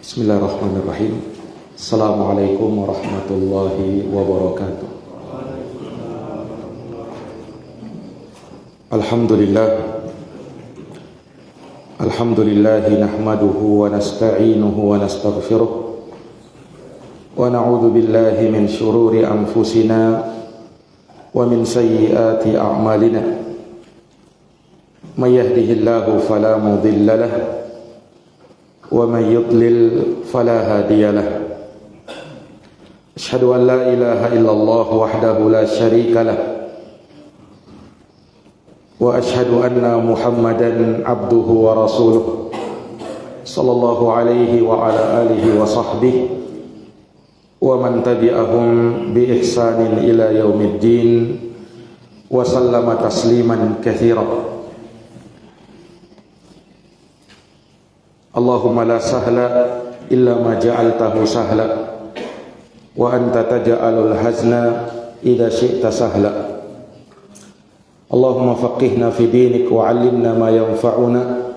Bismillahirrahmanirrahim. Assalamualaikum warahmatullahi wabarakatuh. Alhamdulillah nahmaduhu wa nasta'inuhu wa nastaghfiruh wa na'udzu billahi min shururi anfusina wa min sayyiati a'malina. May yahdihillahu fala mudilla lahu ومن يضلل فلا هادي له أشهد أن لا إله إلا الله وحده لا شريك له وأشهد أن محمدا عبده ورسوله صلى الله عليه وعلى آله وصحبه ومن تبعهم بإحسان إلى يوم الدين وسلم تسليما كثيرا. Allahumma la sahla illa ma ja'altahu sahla wa anta taj'alul hazna idza syi'ta sahla. Allahumma faqihna fi dinik wa 'allimna ma yanfa'una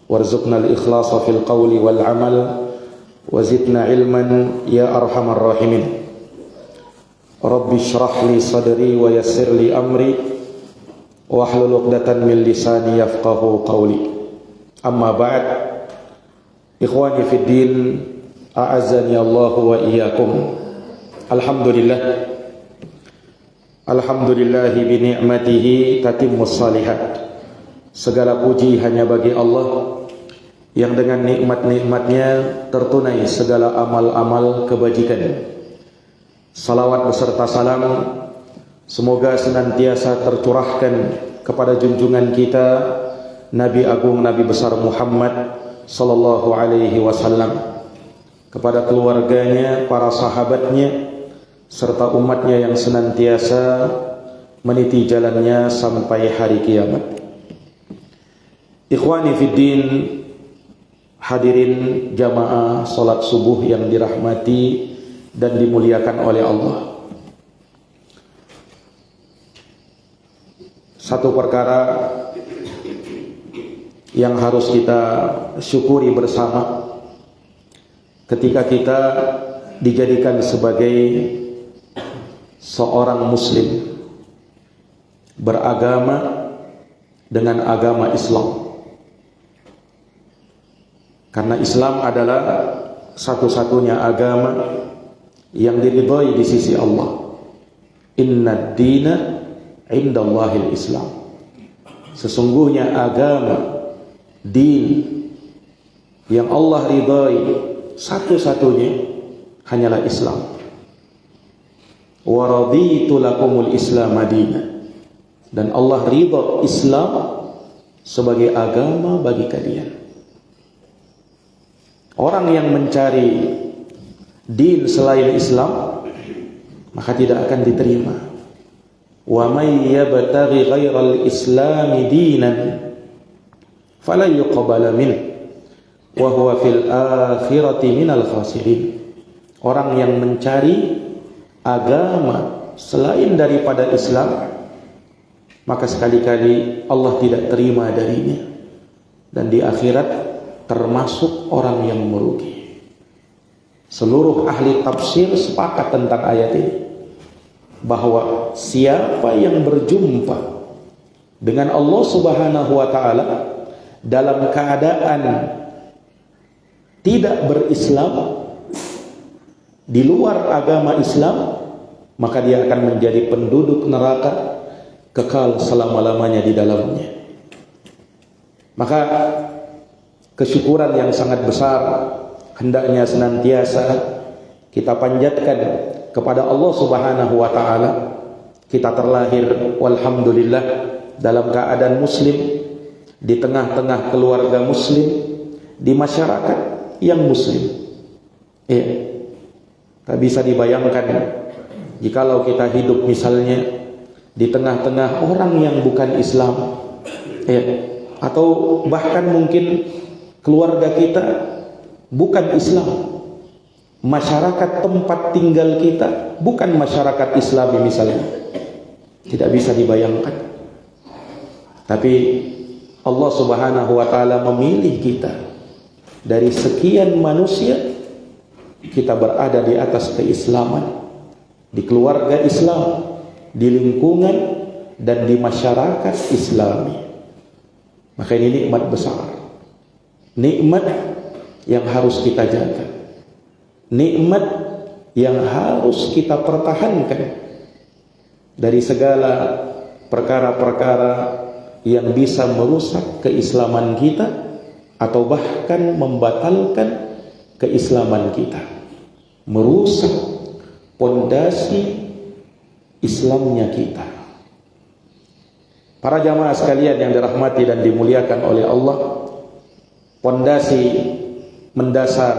warzuqna al-ikhlasa fil qawli wal 'amal wa zidna ilman ya arhamar rahimin. Rabbi shrah li sadri wa yassir li amri wahlul 'uqdatan min lisani yafqahu qawli. Amma ba'd. Ikhwani fid din, a'azzani Allah wa iyyakum. Alhamdulillah bi ni'matihi tatimmus shalihat. Segala puji hanya bagi Allah yang dengan nikmat-nikmatnya tertunai segala amal-amal kebajikan. Salawat beserta salam semoga senantiasa tercurahkan kepada junjungan kita Nabi Agung Nabi besar Muhammad sallallahu alaihi wasallam, kepada keluarganya, para sahabatnya, serta umatnya yang senantiasa meniti jalannya sampai hari kiamat. Ikhwani fid din, hadirin jamaah salat subuh yang dirahmati dan dimuliakan oleh Allah. Satu perkara yang harus kita syukuri bersama ketika kita dijadikan sebagai seorang muslim beragama dengan agama Islam. Karena Islam adalah satu-satunya agama yang diridhai di sisi Allah. Innad dina indallahil Islam. Sesungguhnya agama, din yang Allah ridhai satu-satunya hanyalah Islam. Wa raditu lakumul Islam madina. Dan Allah ridha Islam sebagai agama bagi kalian. Orang yang mencari din selain Islam maka tidak akan diterima. Wa may yabtaghi ghairal islami dinan fala yuqbala min wa huwa fil akhirati minal khasirin. Orang yang mencari agama selain daripada Islam maka sekali-kali Allah tidak terima darinya dan di akhirat termasuk orang yang merugi. Seluruh ahli tafsir sepakat tentang ayat ini bahwa siapa yang berjumpa dengan Allah Subhanahu wa taala dalam keadaan tidak berislam, di luar agama Islam, maka dia akan menjadi penduduk neraka kekal selama-lamanya di dalamnya. Maka kesyukuran yang sangat besar hendaknya senantiasa kita panjatkan kepada Allah Subhanahu wa taala. Kita terlahir walhamdulillah dalam keadaan muslim, di tengah-tengah keluarga muslim, di masyarakat yang muslim. Tak bisa dibayangkan jikalau kita hidup misalnya di tengah-tengah orang yang bukan Islam, atau bahkan mungkin keluarga kita bukan Islam, masyarakat tempat tinggal kita bukan masyarakat Islami misalnya, tidak bisa dibayangkan. Tapi Allah Subhanahu wa taala memilih kita dari sekian manusia, kita berada di atas keislaman, di keluarga Islam, di lingkungan dan di masyarakat Islami. Maka ini nikmat besar, nikmat yang harus kita jaga, nikmat yang harus kita pertahankan dari segala perkara-perkara yang bisa merusak keislaman kita atau bahkan membatalkan keislaman kita, merusak pondasi Islamnya kita. Para jamaah sekalian yang dirahmati dan dimuliakan oleh Allah, pondasi mendasar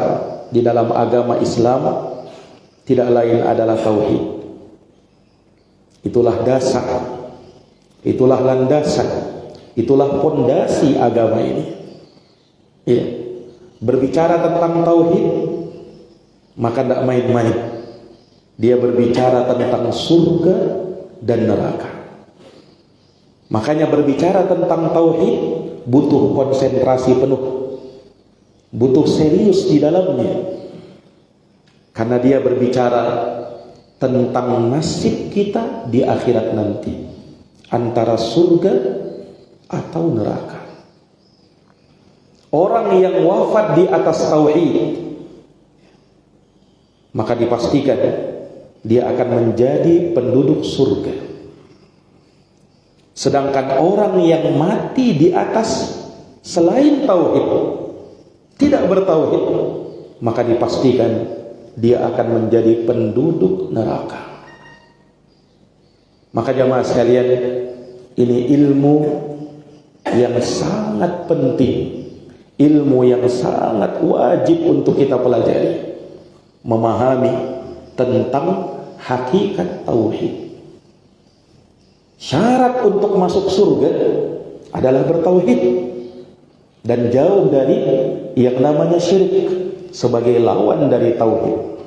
di dalam agama Islam tidak lain adalah tauhid. Itulah dasar, itulah landasan, itulah pondasi agama ini. Ya. Berbicara tentang tauhid, maka tidak main-main. Dia berbicara tentang surga dan neraka. Makanya berbicara tentang tauhid butuh konsentrasi penuh, butuh serius di dalamnya, karena dia berbicara tentang nasib kita di akhirat nanti, antara surga atau neraka. Orang yang wafat di atas tauhid, maka dipastikan dia akan menjadi penduduk surga. Sedangkan orang yang mati di atas selain tauhid, tidak bertauhid, maka dipastikan dia akan menjadi penduduk neraka. Maka jamaah sekalian, ini ilmu yang sangat penting, ilmu yang sangat wajib untuk kita pelajari, memahami tentang hakikat tauhid. Syarat untuk masuk surga adalah bertauhid dan jauh dari yang namanya syirik sebagai lawan dari tauhid.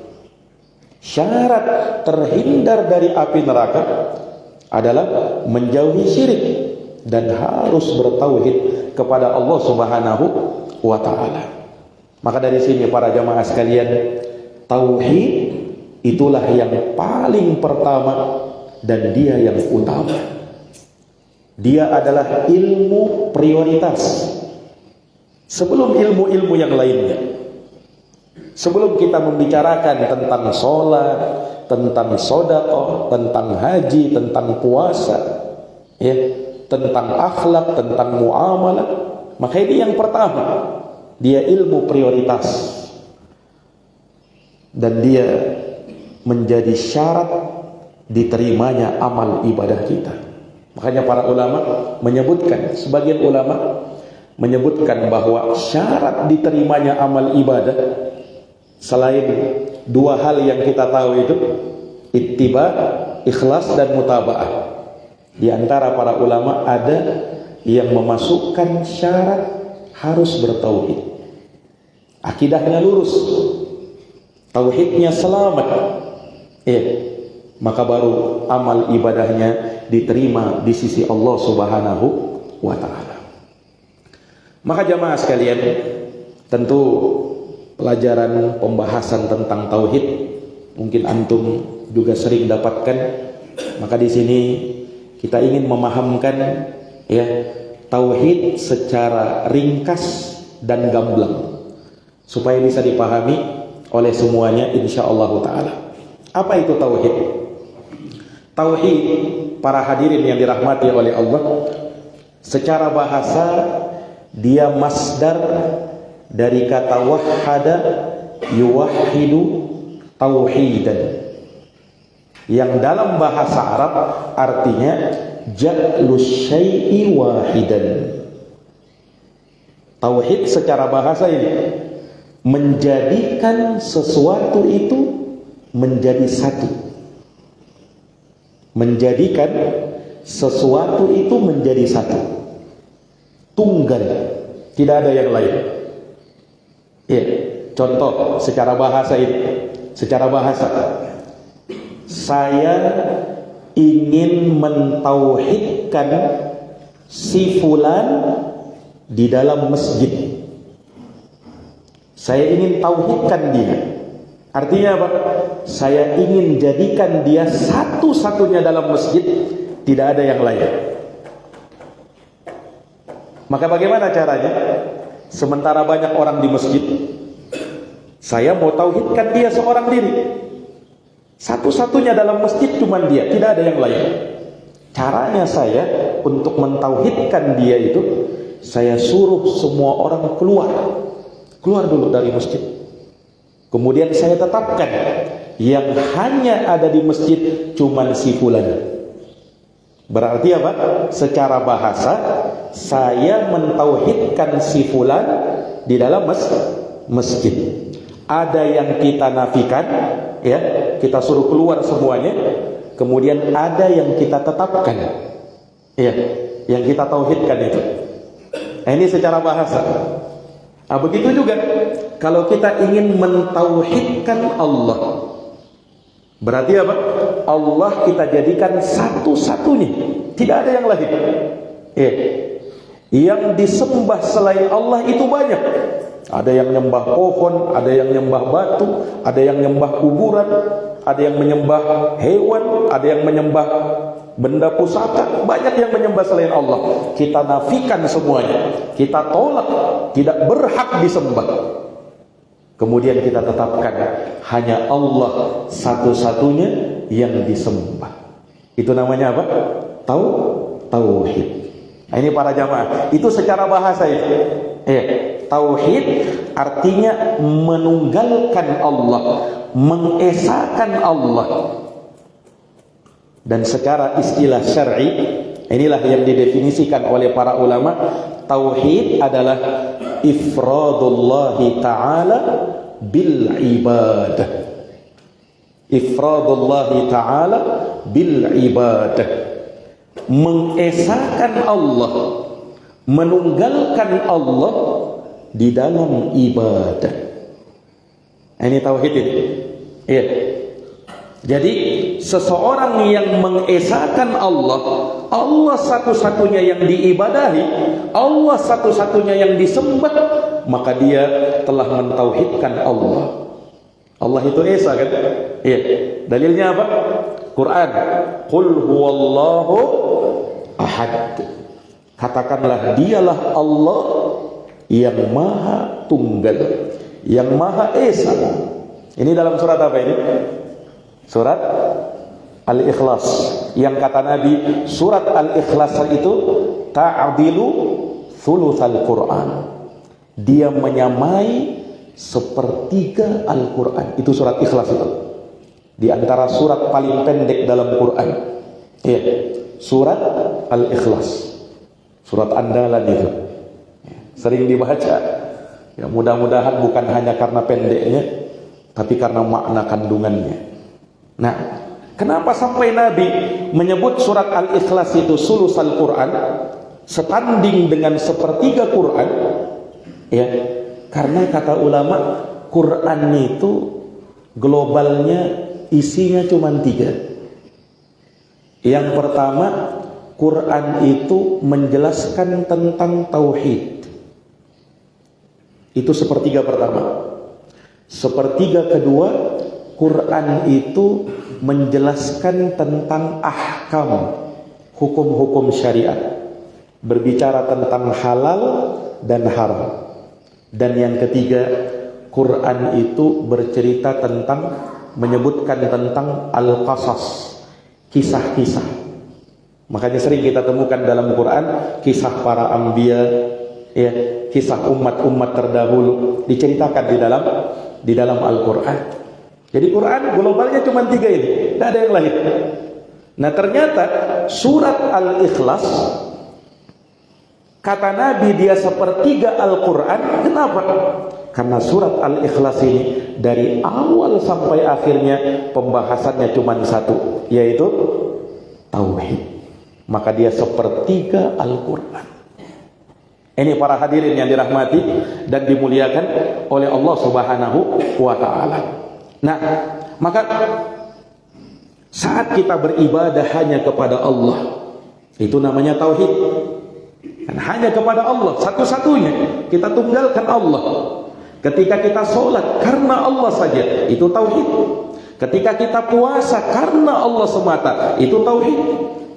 Syarat terhindar dari api neraka adalah menjauhi syirik dan harus bertauhid kepada Allah Subhanahu wa taala. Maka dari sini para jamaah sekalian, tauhid itulah yang paling pertama dan dia yang utama. Dia adalah ilmu prioritas sebelum ilmu-ilmu yang lainnya. Sebelum kita membicarakan tentang sholat, tentang sedekah, tentang haji, tentang puasa, ya, tentang akhlak, tentang muamalah, maka ini yang pertama, dia ilmu prioritas dan dia menjadi syarat diterimanya amal ibadah kita. Makanya para ulama menyebutkan, sebagian ulama menyebutkan bahwa syarat diterimanya amal ibadah selain dua hal yang kita tahu itu ittiba, ikhlas dan mutaba'ah. Di antara para ulama ada yang memasukkan syarat harus bertauhid, akidahnya lurus, tauhidnya selamat, maka baru amal ibadahnya diterima di sisi Allah Subhanahu wa taala. Maka jamaah sekalian, tentu pelajaran pembahasan tentang tauhid mungkin antum juga sering dapatkan. Maka di sini kita ingin memahamkan ya tauhid secara ringkas dan gamblang supaya bisa dipahami oleh semuanya insyaallah taala. Apa itu tauhid? Tauhid, para hadirin yang dirahmati oleh Allah, secara bahasa dia masdar dari kata wahhada yuwahhidu tauhidan, yang dalam bahasa Arab artinya ja'lus syai'i wahidan. Tauhid secara bahasa ini menjadikan sesuatu itu menjadi satu, menjadikan sesuatu itu menjadi satu, tunggal, tidak ada yang lain. Ya, contoh secara bahasa ini, secara bahasa, saya ingin mentauhidkan si fulan di dalam masjid. Saya ingin tauhidkan dia. Artinya apa? Saya ingin jadikan dia satu-satunya dalam masjid, tidak ada yang lain. Maka bagaimana caranya? Sementara banyak orang di masjid, saya mau tauhidkan dia seorang diri. Satu-satunya dalam masjid cuma dia, tidak ada yang lain. Caranya saya untuk mentauhidkan dia itu, saya suruh semua orang keluar dulu dari masjid. Kemudian saya tetapkan yang hanya ada di masjid cuma si fulan. Berarti apa? Secara bahasa, saya mentauhidkan si fulan di dalam masjid. Ada yang kita nafikan, ya, kita suruh keluar semuanya. Kemudian ada yang kita tetapkan, ya, yang kita tauhidkan itu. Nah, ini secara bahasa. Nah, begitu juga kalau kita ingin mentauhidkan Allah, berarti apa? Allah kita jadikan satu-satunya, tidak ada yang lain. Ya. Yang disembah selain Allah itu banyak. Ada yang nyembah pohon, ada yang nyembah batu, ada yang nyembah kuburan, ada yang menyembah hewan, ada yang menyembah benda pusaka. Banyak yang menyembah selain Allah. Kita nafikan semuanya, kita tolak, tidak berhak disembah. Kemudian kita tetapkan hanya Allah satu-satunya yang disembah. Itu namanya apa? Tauhid. Nah, ini para jamaah, itu secara bahasa itu. Tauhid artinya menunggalkan Allah, mengesahkan Allah. Dan secara istilah syar'i, inilah yang didefinisikan oleh para ulama, tauhid adalah ifradullahi ta'ala bil ibadah. Ifradullahi ta'ala bil ibadah. Mengesahkan Allah, menunggalkan Allah di dalam ibadah. Ini tauhid ini. Iya. Jadi seseorang yang mengesahkan Allah, Allah satu-satunya yang diibadahi, Allah satu-satunya yang disembah, maka dia telah mentauhidkan Allah. Allah itu esa kan? Iya. Dalilnya apa? Quran. Qul huwallahu ahad. Katakanlah dialah Allah yang maha tunggal, yang maha esa. Ini dalam surat apa ini? Surat Al-Ikhlas. Yang kata Nabi, surat Al-Ikhlas itu ta'dilu thulutsal Quran. Dia menyamai sepertiga Al-Quran. Itu surat Ikhlas itu. Di antara surat paling pendek dalam Quran. Ya, surat Al-Ikhlas. Surat andalan itu. Sering dibaca. Ya, mudah-mudahan bukan hanya karena pendeknya, tapi karena makna kandungannya. Nah, kenapa sampai Nabi menyebut surat Al-Ikhlas itu sulusal Quran, setanding dengan sepertiga Quran? Ya, karena kata ulama, Quran itu globalnya isinya cuma 3. Yang pertama, Quran itu menjelaskan tentang tauhid. Itu sepertiga pertama. Sepertiga kedua, Quran itu menjelaskan tentang ahkam, hukum-hukum syariat, berbicara tentang halal dan haram. Dan yang ketiga, Quran itu bercerita tentang, menyebutkan tentang al-qasas, kisah-kisah. Makanya sering kita temukan dalam Quran kisah para anbiya, ya, kisah umat-umat terdahulu diceritakan di dalam Al-Quran. Jadi Quran globalnya cuma 3 ini, tidak ada yang lain. Nah, ternyata surat Al-Ikhlas, kata Nabi dia sepertiga Al-Quran. Kenapa? Karena surat Al-Ikhlas ini dari awal sampai akhirnya pembahasannya cuma satu, yaitu tauhid. Maka dia sepertiga Al-Quran. Ini para hadirin yang dirahmati dan dimuliakan oleh Allah Subhanahu wa taala. Nah, maka saat kita beribadah hanya kepada Allah, itu namanya tauhid. Dan hanya kepada Allah satu-satunya, kita tunggalkan Allah. Ketika kita sholat karena Allah saja, itu tauhid. Ketika kita puasa karena Allah semata, itu tauhid.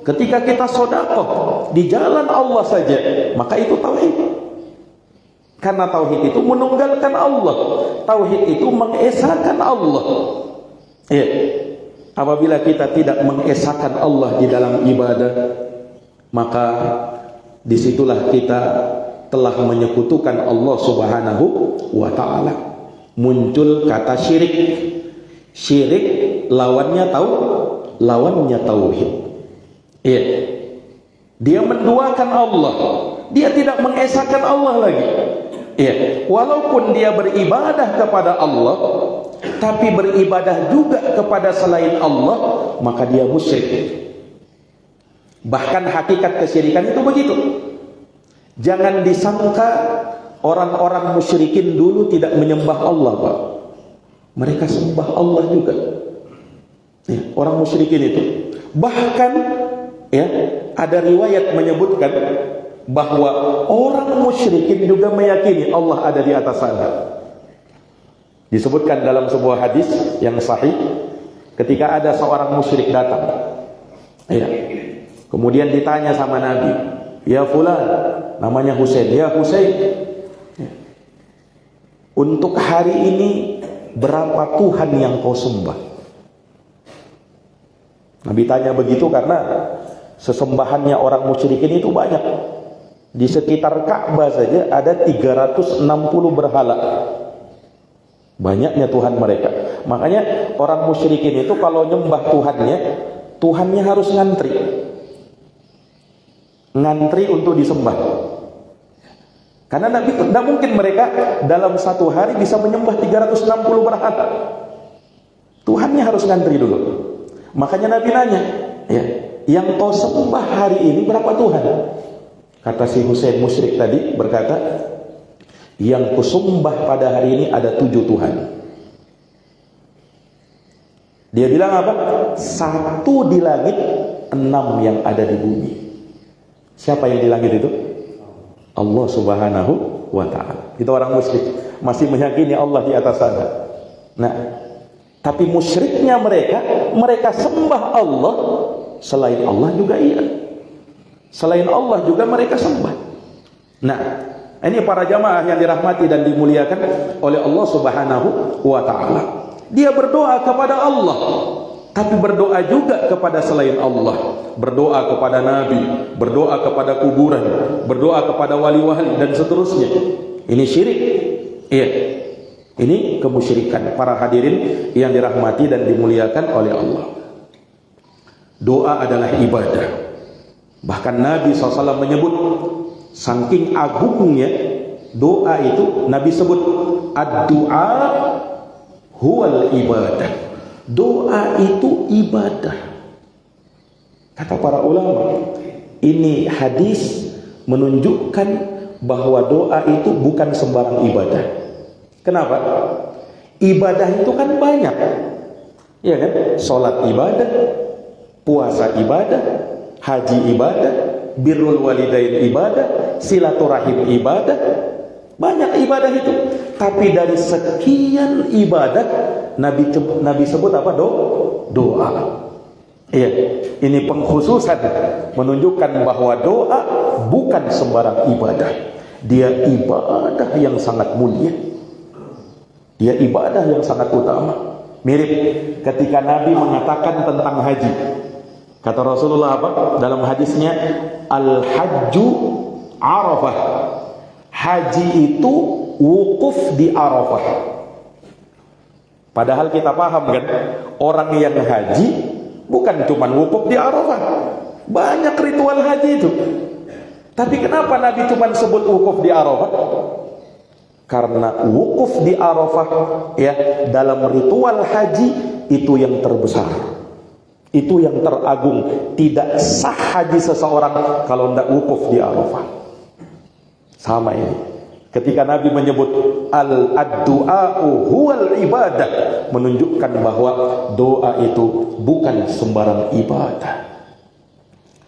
Ketika kita sedekah di jalan Allah saja, maka itu tauhid. Karena tauhid itu menunggalkan Allah. Tauhid itu mengesahkan Allah. Ya. Apabila kita tidak mengesahkan Allah di dalam ibadah, maka disitulah kita telah menyekutukan Allah Subhanahu wa ta'ala. Muncul kata syirik. Syirik lawannya lawannya tauhid. Iya. Dia menduakan Allah. Dia tidak mengesahkan Allah lagi. Iya. Walaupun dia beribadah kepada Allah, tapi beribadah juga kepada selain Allah, maka dia musyrik. Bahkan hakikat kesyirikan itu begitu. Jangan disangka orang-orang musyrikin dulu tidak menyembah Allah, Pak. Mereka sembah Allah juga. Ya, orang musyrikin itu. Bahkan ya, ada riwayat menyebutkan bahwa orang musyrikin juga meyakini Allah ada di atas sana. Disebutkan dalam sebuah hadis yang sahih, ketika ada seorang musyrik datang, ya, kemudian ditanya sama Nabi, ya fulan, namanya Husain, ya Husain, ya, untuk hari ini berapa Tuhan yang kau sembah? Nabi tanya begitu karena sesembahannya orang musyrikin itu banyak. Di sekitar Ka'bah saja ada 360 berhala. Banyaknya Tuhan mereka. Makanya orang musyrikin itu kalau nyembah Tuhannya harus ngantri. Ngantri untuk disembah. Karena tidak mungkin mereka dalam satu hari bisa menyembah 360 berhala. Tuhannya harus ngantri dulu. Makanya Nabi nanya, ya, yang kau sembah hari ini berapa Tuhan? Kata si Husain musyrik tadi berkata, yang kusembah pada hari ini ada 7 Tuhan. Dia bilang apa? 1 di langit, 6 yang ada di bumi. Siapa yang di langit itu? Allah Subhanahu wa ta'ala. Itu orang musyrik, masih meyakini Allah di atas sana. Nah, tapi musyriknya mereka sembah Allah, selain Allah juga iya. Selain Allah juga mereka sembah. Nah, ini para jamaah yang dirahmati dan dimuliakan oleh Allah Subhanahu wa ta'ala. Dia berdoa kepada Allah, tapi berdoa juga kepada selain Allah. Berdoa kepada Nabi, berdoa kepada kuburan, berdoa kepada wali-wali dan seterusnya. Ini syirik. Iya. Ini kemusyrikan. Para hadirin yang dirahmati dan dimuliakan oleh Allah. Doa adalah ibadah. Bahkan Nabi SAW menyebut, saking agungnya doa itu, Nabi sebut ad-du'a huwal ibadah. Doa itu ibadah. Kata para ulama, ini hadis menunjukkan bahwa doa itu bukan sembarang ibadah. Kenapa? Ibadah itu kan banyak. Ya kan? Salat ibadah, puasa ibadah, haji ibadah, birrul walidain ibadah, silaturahim ibadah. Banyak ibadah itu. Tapi dari sekian ibadah Nabi sebut apa? Doa. Iya, ini pengkhususan menunjukkan bahwa doa bukan sembarang ibadah. Dia ibadah yang sangat mulia. Dia ibadah yang sangat utama. Mirip ketika Nabi mengatakan tentang haji. Kata Rasulullah apa? Dalam hadisnya, al-hajju Arafah. Haji itu wukuf di Arafah. Padahal kita paham kan, orang yang haji bukan cuma wukuf di Arafah. Banyak ritual haji itu. Tapi kenapa Nabi cuma sebut wukuf di Arafah? Karena wukuf di Arafah ya, dalam ritual haji itu yang terbesar. Itu yang teragung. Tidak sah haji seseorang kalau tidak wukuf di Arafah. Sama ini. Ketika Nabi menyebut ad-du'a'u huwal ibadah, menunjukkan bahwa doa itu bukan sembarang ibadah.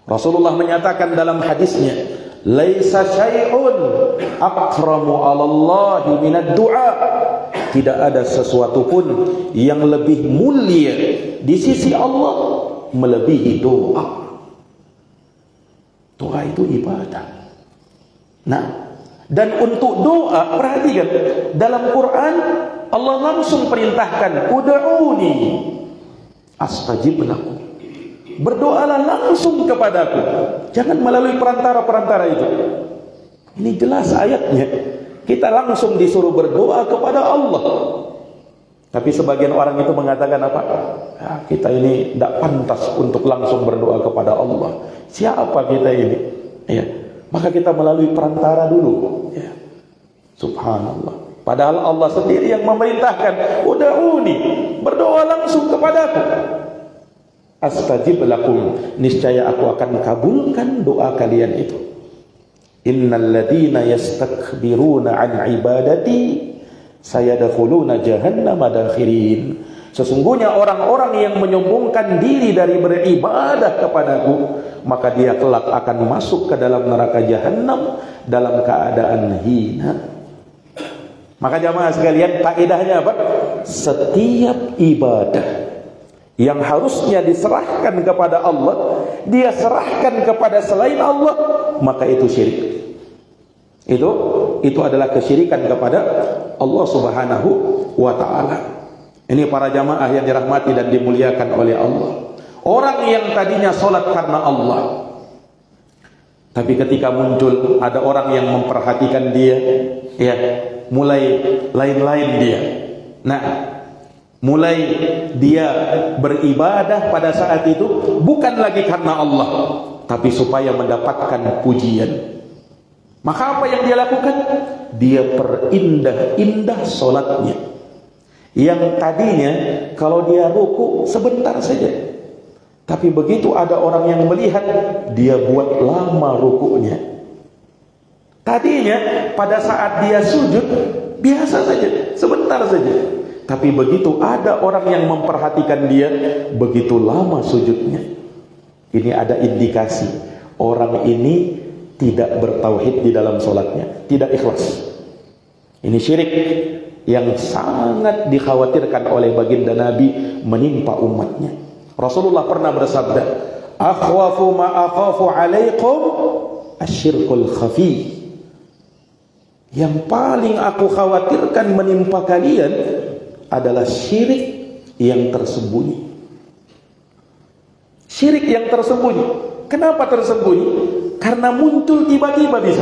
Rasulullah menyatakan dalam hadisnya, laisa syai'un akramu 'ala Allah minad du'a. Tidak ada sesuatu pun yang lebih mulia di sisi Allah melebihi doa. Doa itu ibadah. Nah, dan untuk doa, perhatikan, dalam Quran Allah langsung perintahkan, ud'uni astajib lakum. Berdoalah langsung kepadaku, jangan melalui perantara-perantara itu. Ini jelas ayatnya. Kita langsung disuruh berdoa kepada Allah. Tapi sebagian orang itu mengatakan apa? Ya, kita ini tidak pantas untuk langsung berdoa kepada Allah. Siapa kita ini? Ya, maka kita melalui perantara dulu. Ya. Subhanallah. Padahal Allah sendiri yang memerintahkan, ud'uni, berdoa langsung kepadaku. Astajib lakum, niscaya aku akan kabulkan doa kalian itu. Innal ladzina yastakbiruna an ibadati sayadkhuluna jahannama dakhirin. Sesungguhnya orang-orang yang menyombongkan diri dari beribadah kepadaku, maka dia kelak akan masuk ke dalam neraka jahanam dalam keadaan hina. Maka jamaah sekalian, faedahnya apa? Setiap ibadah yang harusnya diserahkan kepada Allah, dia serahkan kepada selain Allah, maka itu syirik. Itu adalah kesyirikan kepada Allah Subhanahu wa ta'ala. Ini para jamaah yang dirahmati dan dimuliakan oleh Allah. Orang yang tadinya sholat karena Allah, tapi ketika muncul ada orang yang memperhatikan dia, ya, mulai lain-lain dia. Nah, mulai dia beribadah pada saat itu bukan lagi karena Allah, tapi supaya mendapatkan pujian. Maka apa yang dia lakukan? Dia perindah-indah sholatnya. Yang tadinya kalau dia ruku sebentar saja, tapi begitu ada orang yang melihat, dia buat lama rukunya. Tadinya pada saat dia sujud biasa saja, sebentar saja, tapi begitu ada orang yang memperhatikan dia, begitu lama sujudnya. Ini ada indikasi orang ini tidak bertauhid di dalam sholatnya, tidak ikhlas. Ini syirik yang sangat dikhawatirkan oleh baginda Nabi menimpa umatnya. Rasulullah pernah bersabda, akhwafu ma akhafu alaikum asyirkul khafi. Yang paling aku khawatirkan menimpa kalian adalah syirik yang tersembunyi. Syirik yang tersembunyi. Kenapa tersembunyi? Karena muncul tiba-tiba bisa.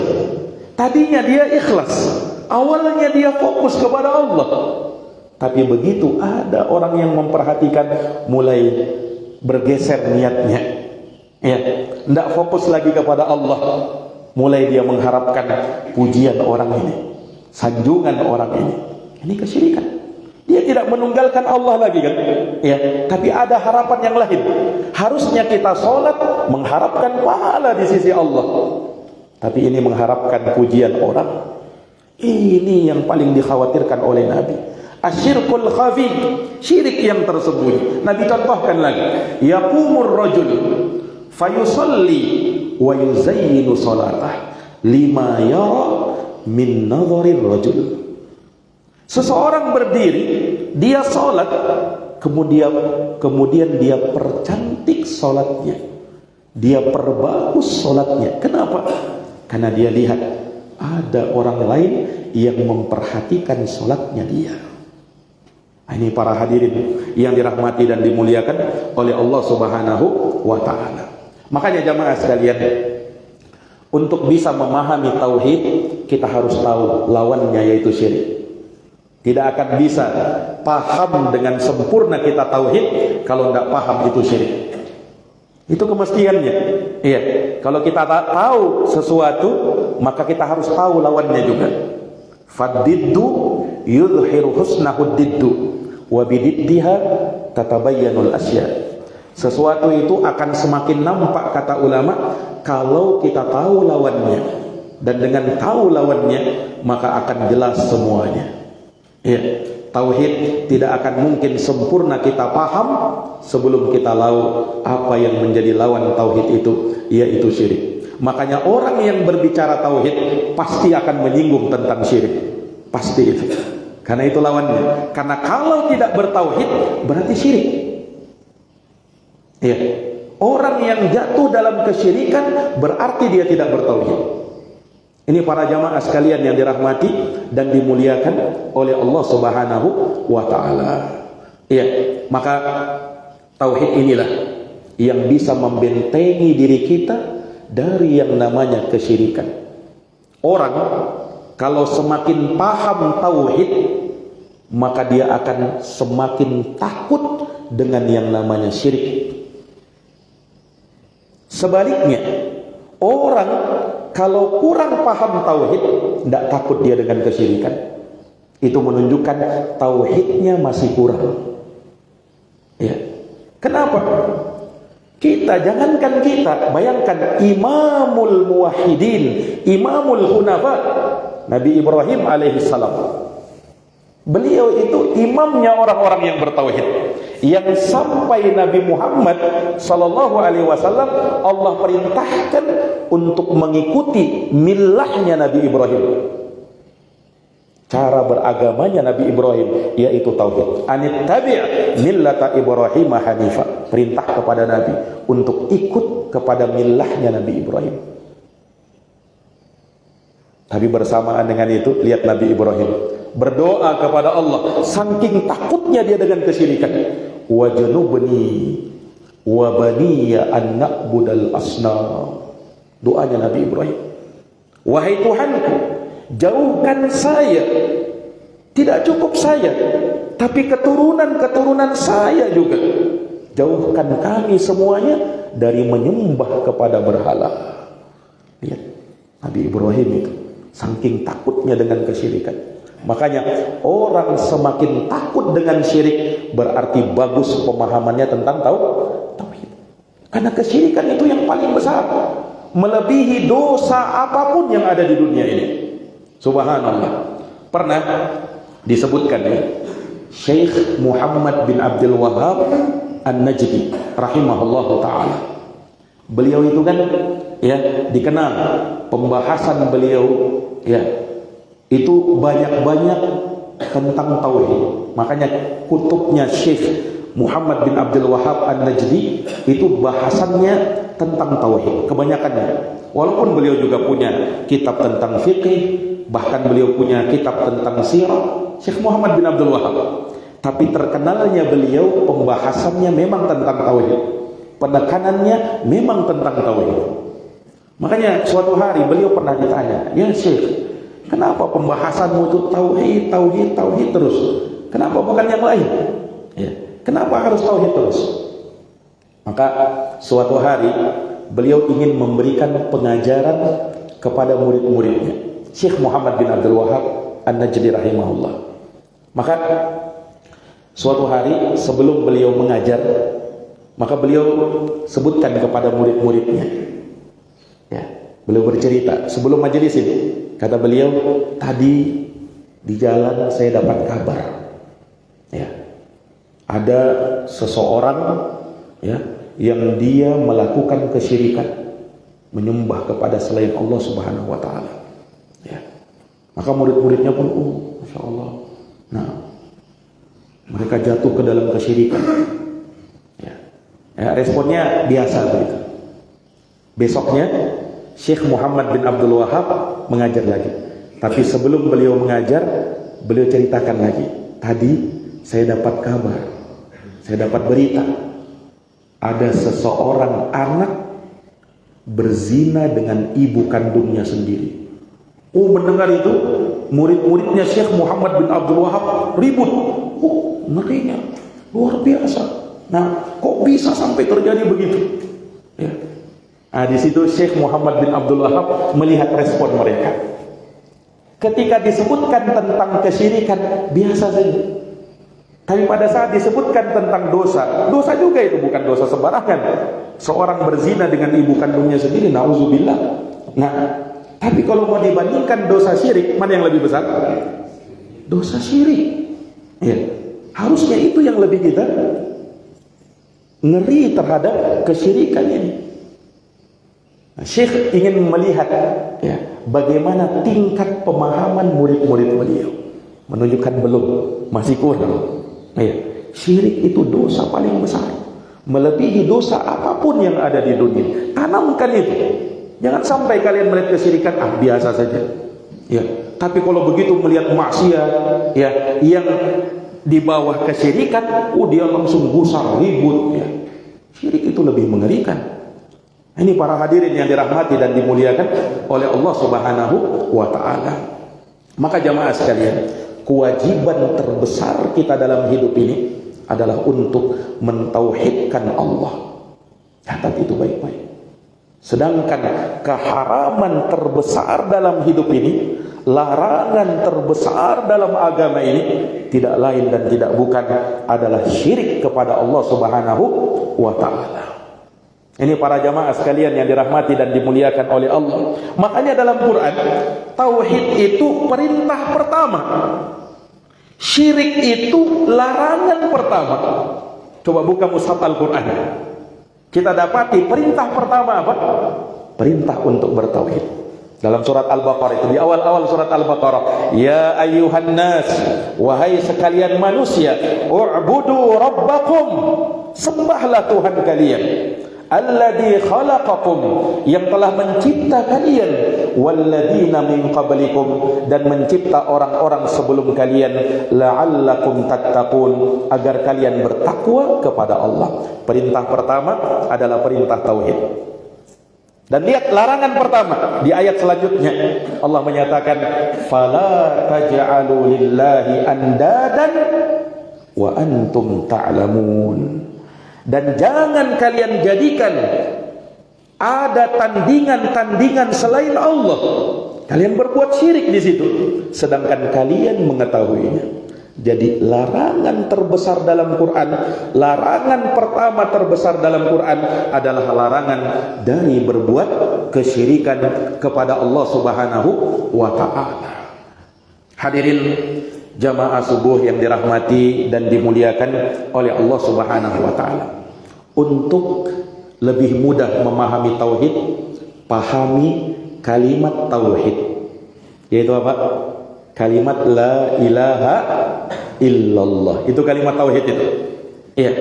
Tadinya dia ikhlas, awalnya dia fokus kepada Allah, tapi begitu ada orang yang memperhatikan, mulai bergeser niatnya. Ya, tidak fokus lagi kepada Allah, mulai dia mengharapkan pujian orang ini, sanjungan orang ini. Ini kesyirikan. Dia tidak menunggalkan Allah lagi kan? Ya, tapi ada harapan yang lain. Harusnya kita sholat mengharapkan pahala di sisi Allah, tapi ini mengharapkan pujian orang. Ini yang paling dikhawatirkan oleh Nabi. Asyirkul khafi, syirik yang tersembunyi. Nabi contohkan lagi, yaqumur rajul fayusalli wa yuzayyinu salatah lima yara min nadharir rajul. Seseorang berdiri, dia sholat, kemudian dia percantik sholatnya, dia perbagus sholatnya. Kenapa? Karena dia lihat ada orang lain yang memperhatikan sholatnya dia. Ini para hadirin yang dirahmati dan dimuliakan oleh Allah Subhanahu wa ta'ala. Makanya jamaah sekalian, untuk bisa memahami tauhid, kita harus tahu lawannya, yaitu syirik. Tidak akan bisa paham dengan sempurna kita tauhid kalau tidak paham itu syirik. Itu kemestiannya. Iya, kalau kita tahu sesuatu, maka kita harus tahu lawannya juga. Fadiddu yudhiru husnahu diddu wa bididdiha tatabayyanul asya. Sesuatu itu akan semakin nampak, kata ulama, kalau kita tahu lawannya. Dan dengan tahu lawannya, maka akan jelas semuanya. Ya, tauhid tidak akan mungkin sempurna kita paham sebelum kita tahu apa yang menjadi lawan tauhid itu, yaitu syirik. Makanya orang yang berbicara tauhid pasti akan menyinggung tentang syirik. Pasti itu. Karena itu lawannya. Karena kalau tidak bertauhid berarti syirik. Ya. Orang yang jatuh dalam kesyirikan berarti dia tidak bertauhid. Ini para jamaah sekalian yang dirahmati dan dimuliakan oleh Allah Subhanahu wa taala. Ya, maka tauhid inilah yang bisa membentengi diri kita dari yang namanya kesyirikan. Orang kalau semakin paham tauhid, maka dia akan semakin takut dengan yang namanya syirik. Sebaliknya, orang kalau kurang paham tauhid, tidak takut dia dengan kesyirikan. Itu menunjukkan tauhidnya masih kurang. Ya. Kenapa? Jangankan kita, bayangkan Imamul Muwahhidin, Imamul Hunafa, Nabi Ibrahim alaihissalam. Beliau itu imamnya orang-orang yang bertauhid, yang sampai Nabi Muhammad sallallahu alaihi wasallam Allah perintahkan untuk mengikuti millahnya Nabi Ibrahim. Cara beragamanya Nabi Ibrahim yaitu tauhid. Anittabi' millata Ibrahim hanifa. Perintah kepada Nabi untuk ikut kepada millahnya Nabi Ibrahim. Tapi bersamaan dengan itu, lihat Nabi Ibrahim berdoa kepada Allah, saking takutnya dia dengan kesyirikan. Wajnubni wa baniya an na'budal asnam. Doanya Nabi Ibrahim, wahai Tuhanku, jauhkan saya, tidak cukup saya, tapi keturunan saya juga. Jauhkan kami semuanya dari menyembah kepada berhala. Lihat Nabi Ibrahim itu saking takutnya dengan kesyirikan. Makanya orang semakin takut dengan syirik berarti bagus pemahamannya tentang tauhid. Karena kesyirikan itu yang paling besar, melebihi dosa apapun yang ada di dunia ini. Subhanallah. Pernah disebutkan ya, Syekh Muhammad bin Abdul Wahhab An-Najdi rahimahullahu taala. Beliau itu kan ya dikenal pembahasan beliau ya itu banyak-banyak tentang tauhid. Makanya kutubnya Syekh Muhammad bin Abdul Wahhab An-Najdi itu bahasannya tentang tauhid kebanyakannya. Walaupun beliau juga punya kitab tentang fikih, bahkan beliau punya kitab tentang sirah, Syekh Muhammad bin Abdul Wahhab. Tapi terkenalnya beliau pembahasannya memang tentang tauhid. Penekanannya memang tentang tauhid. Makanya suatu hari beliau pernah ditanya, "Ya Syekh, kenapa pembahasanmu itu tauhid terus? Kenapa bukan yang lain? Ya, kenapa harus tauhid terus?" Maka suatu hari beliau ingin memberikan pengajaran kepada murid-muridnya, Syekh Muhammad bin Abdul Wahhab An-Najdi rahimahullah. Maka suatu hari sebelum beliau mengajar, maka beliau sebutkan kepada murid-muridnya. Ya, beliau bercerita sebelum majelis ini. Kata beliau, tadi di jalan saya dapat kabar, ya, ada seseorang ya yang dia melakukan kesyirikan, menyembah kepada selain Allah Subhanahu wa taala. Ya. Maka murid-muridnya pun, Masya Allah. Nah, mereka jatuh ke dalam kesyirikan. Ya. Ya, responnya biasa begitu. Besoknya Syekh Muhammad bin Abdul Wahhab mengajar lagi. Tapi sebelum beliau mengajar, beliau ceritakan lagi. Tadi saya dapat kabar, saya dapat berita, ada seseorang anak berzina dengan ibu kandungnya sendiri. Mendengar itu, murid-muridnya Syekh Muhammad bin Abdul Wahhab ribut. Ngerinya luar biasa. Nah, kok bisa sampai terjadi begitu? Ya. Nah, di situ Syekh Muhammad bin Abdul Wahhab melihat respon mereka. Ketika disebutkan tentang kesyirikan, biasa saja. Tapi pada saat disebutkan tentang dosa, dosa juga itu bukan dosa sembarangan. Seorang berzina dengan ibu kandungnya sendiri, nauzubillah. Nah, Tapi kalau mau dibandingkan dosa syirik, mana yang lebih besar? Dosa syirik. Ya. Harusnya itu yang lebih kita ngeri terhadap kesyirikan ini. Nah, Syekh ingin melihat ya, bagaimana tingkat pemahaman murid-murid beliau. Menunjukkan belum, masih kurang. Ya. Syirik itu dosa paling besar, melebihi dosa apapun yang ada di dunia. Tanamkan itu. Jangan sampai kalian melihat kesyirikan biasa saja. Ya, tapi kalau begitu melihat maksiat ya yang di bawah kesyirikan, dia langsung gusar, ribut ya. Syirik itu lebih mengerikan. Ini para hadirin yang dirahmati dan dimuliakan oleh Allah Subhanahu wa taala. Maka jamaah sekalian, kewajiban terbesar kita dalam hidup ini adalah untuk mentauhidkan Allah. Catat itu baik-baik. Sedangkan keharaman terbesar dalam hidup ini, larangan terbesar dalam agama ini, tidak lain dan tidak bukan adalah syirik kepada Allah Subhanahu wa ta'ala. Ini para jamaah sekalian yang dirahmati dan dimuliakan oleh Allah. Makanya dalam Quran, tauhid itu perintah pertama, syirik itu larangan pertama. Coba buka mushaf Al-Quran, kita dapati perintah pertama apa? Perintah untuk bertauhid. Dalam surat Al-Baqarah itu, di awal-awal surat Al-Baqarah, ya ayyuhan nas, wahai sekalian manusia, u'budu rabbakum, sembahlah Tuhan kalian, alladzi khalaqakum, yang telah mencipta kalian, walladzina min qablikum, dan mencipta orang-orang sebelum kalian, la'allakum tattaqun, agar kalian bertakwa kepada Allah. Perintah pertama adalah perintah tauhid. Dan lihat larangan pertama di ayat selanjutnya, Allah menyatakan fala taj'alu lillahi andadan wa antum ta'lamun. Dan jangan kalian jadikan ada tandingan-tandingan selain Allah. Kalian berbuat syirik di situ sedangkan kalian mengetahuinya. Jadi larangan terbesar dalam Quran, larangan pertama terbesar dalam Quran adalah larangan dari berbuat kesyirikan kepada Allah Subhanahu wa ta'ala. Hadirin jamaah subuh yang dirahmati dan dimuliakan oleh Allah Subhanahu wa ta'ala. Untuk lebih mudah memahami tauhid, pahami kalimat tauhid, yaitu apa? Kalimat la ilaha illallah. Itu kalimat tauhid itu. Iya,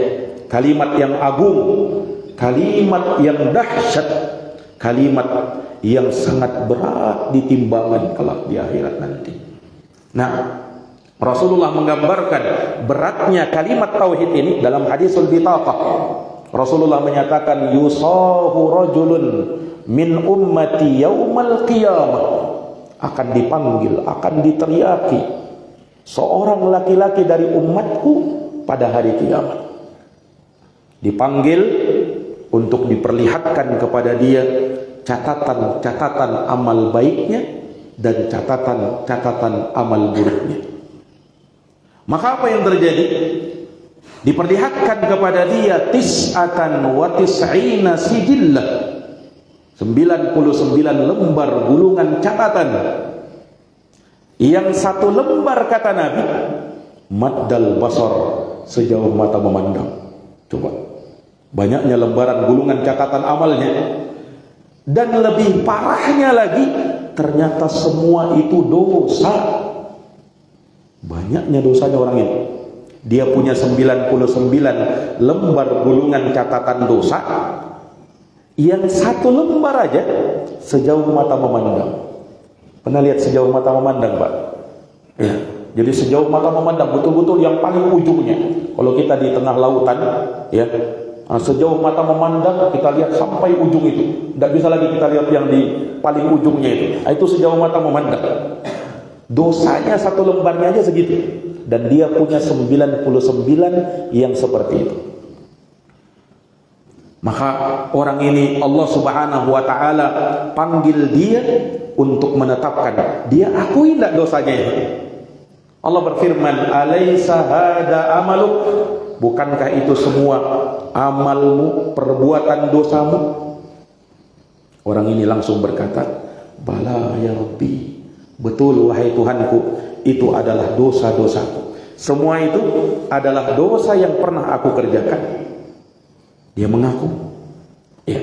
kalimat yang agung, kalimat yang dahsyat, kalimat yang sangat berat di timbangan kelak di akhirat nanti. Nah, Rasulullah menggambarkan beratnya kalimat tauhid ini dalam hadisul bitaqah. Rasulullah menyatakan yusahu rajulun min ummati yaumal qiyamah, akan dipanggil, akan diteriaki seorang laki-laki dari umatku pada hari kiamat. Dipanggil untuk diperlihatkan kepada dia catatan-catatan amal baiknya dan catatan-catatan amal buruknya. Maka apa yang terjadi? Diperlihatkan kepada dia tis'atan wa tis'ina sijillah, 99 lembar gulungan catatan. Yang satu lembar, kata Nabi, maddal basar, sejauh mata memandang. Coba, banyaknya lembaran gulungan catatan amalnya. Dan lebih parahnya lagi, ternyata semua itu dosa. Banyaknya dosanya orang ini. Dia punya 99 lembar gulungan catatan dosa, yang satu lembar aja sejauh mata memandang. Pernah lihat sejauh mata memandang, Pak? Ya. Jadi sejauh mata memandang, betul-betul yang paling ujungnya. Kalau kita di tengah lautan, ya, sejauh mata memandang kita lihat sampai ujung itu. Tidak bisa lagi kita lihat yang di paling ujungnya itu. Itu sejauh mata memandang. Dosanya satu lembarnya aja segitu. Dan dia punya 99 yang seperti itu. Maka orang ini Allah Subhanahu wa ta'ala panggil dia untuk menetapkan, dia akui tidak dosanya itu. Allah berfirman, alaysa hada amaluk, bukankah itu semua amalmu, perbuatan dosamu? Orang ini langsung berkata, Bala ya Rabbi, betul wahai Tuhanku, itu adalah dosa-dosaku. Semua itu adalah dosa yang pernah aku kerjakan. Dia mengaku. Ya.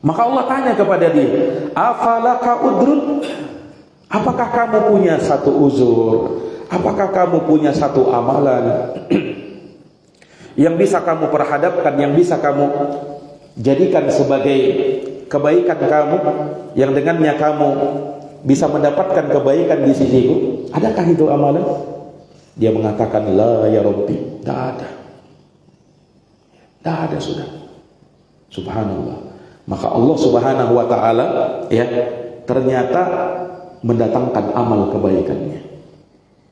Maka Allah tanya kepada dia, afalaka udrun? Apakah kamu punya satu uzur? Apakah kamu punya satu amalan yang bisa kamu perhadapkan, yang bisa kamu jadikan sebagai kebaikan kamu, yang dengannya kamu bisa mendapatkan kebaikan di sisiku? Adakah itu amalan? Dia mengatakan, la ya Rabbi, tidak ada. Tidak ada sudah. Subhanallah. Maka Allah Subhanahu wa ta'ala ya ternyata mendatangkan amal kebaikannya.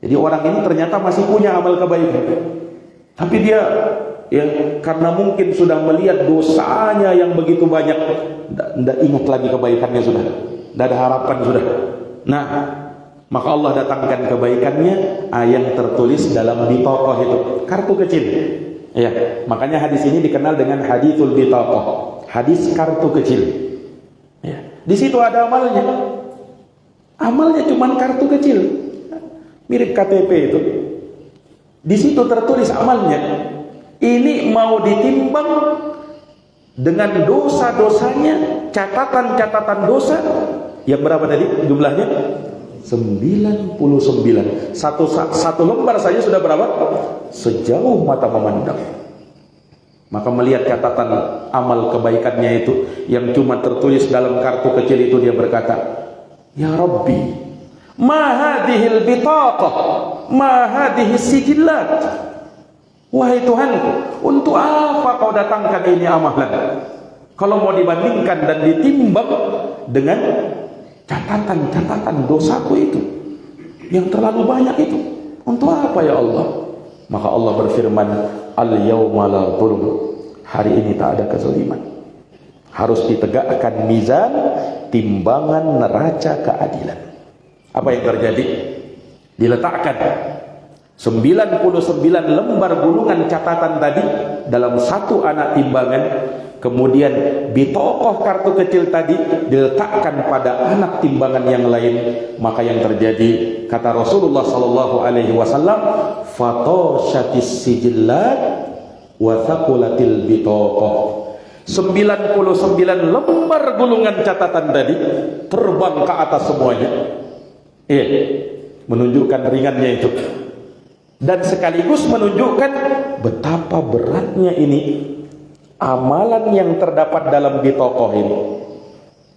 Jadi orang ini ternyata masih punya amal kebaikan. Tapi dia ya karena mungkin sudah melihat dosanya yang begitu banyak, tidak ingat lagi kebaikannya sudah. Tidak ada harapan sudah. Nah, maka Allah datangkan kebaikannya yang tertulis dalam bitaqah itu, kartu kecil. Ya, makanya hadis ini dikenal dengan hadithul bitaqah, hadis kartu kecil. Ya, di situ ada amalnya. Amalnya cuma kartu kecil, mirip KTP itu. Di situ tertulis amalnya. Ini mau ditimbang dengan dosa-dosanya, catatan-catatan dosa yang berapa tadi jumlahnya? 99. Satu lembar saja sudah berapa? Sejauh mata memandang. Maka melihat catatan amal kebaikannya itu yang cuma tertulis dalam kartu kecil itu, dia berkata, ya Rabbi, ma hadhil bitaqah, ma hadhis sijillat. Wahai Tuhanku, untuk apa kau datangkan ini amalan? Kalau mau dibandingkan dan ditimbang dengan catatan-catatan dosaku itu yang terlalu banyak itu, untuk apa ya Allah? Maka Allah berfirman, al-yawma la zulm, hari ini tak ada kezaliman. Harus ditegakkan mizan, timbangan neraca keadilan. Apa yang terjadi? Diletakkan 99 lembar gulungan catatan tadi dalam satu anak timbangan. Kemudian bitaqah kartu kecil tadi diletakkan pada anak timbangan yang lain. Maka yang terjadi, kata Rasulullah sallallahu alaihi wasallam, fatashatis sijillat wa thaqulatil bitaqah. 99 lembar gulungan catatan tadi terbang ke atas semuanya. Menunjukkan ringannya itu. Dan sekaligus menunjukkan betapa beratnya ini amalan yang terdapat dalam bitaqah ini.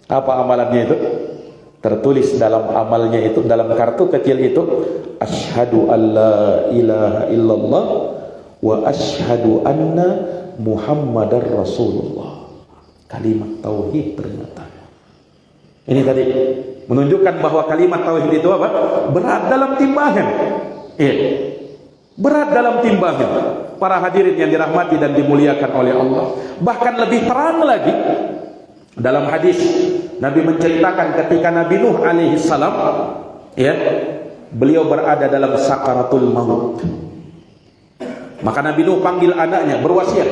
Apa amalannya itu? Tertulis dalam amalnya itu, dalam kartu kecil itu, asyhadu alla ilaha illallah wa asyhadu anna Muhammadar Rasulullah. Kalimat tauhid ternyata. Ini tadi menunjukkan bahwa kalimat tauhid itu apa? Berat dalam timbangan. Berat dalam timbangan. Para hadirin yang dirahmati dan dimuliakan oleh Allah. Bahkan lebih terang lagi dalam hadis, Nabi menceritakan ketika Nabi Nuh alaihi salam, beliau berada dalam sakaratul maut. Maka Nabi Nuh panggil anaknya, berwasiat.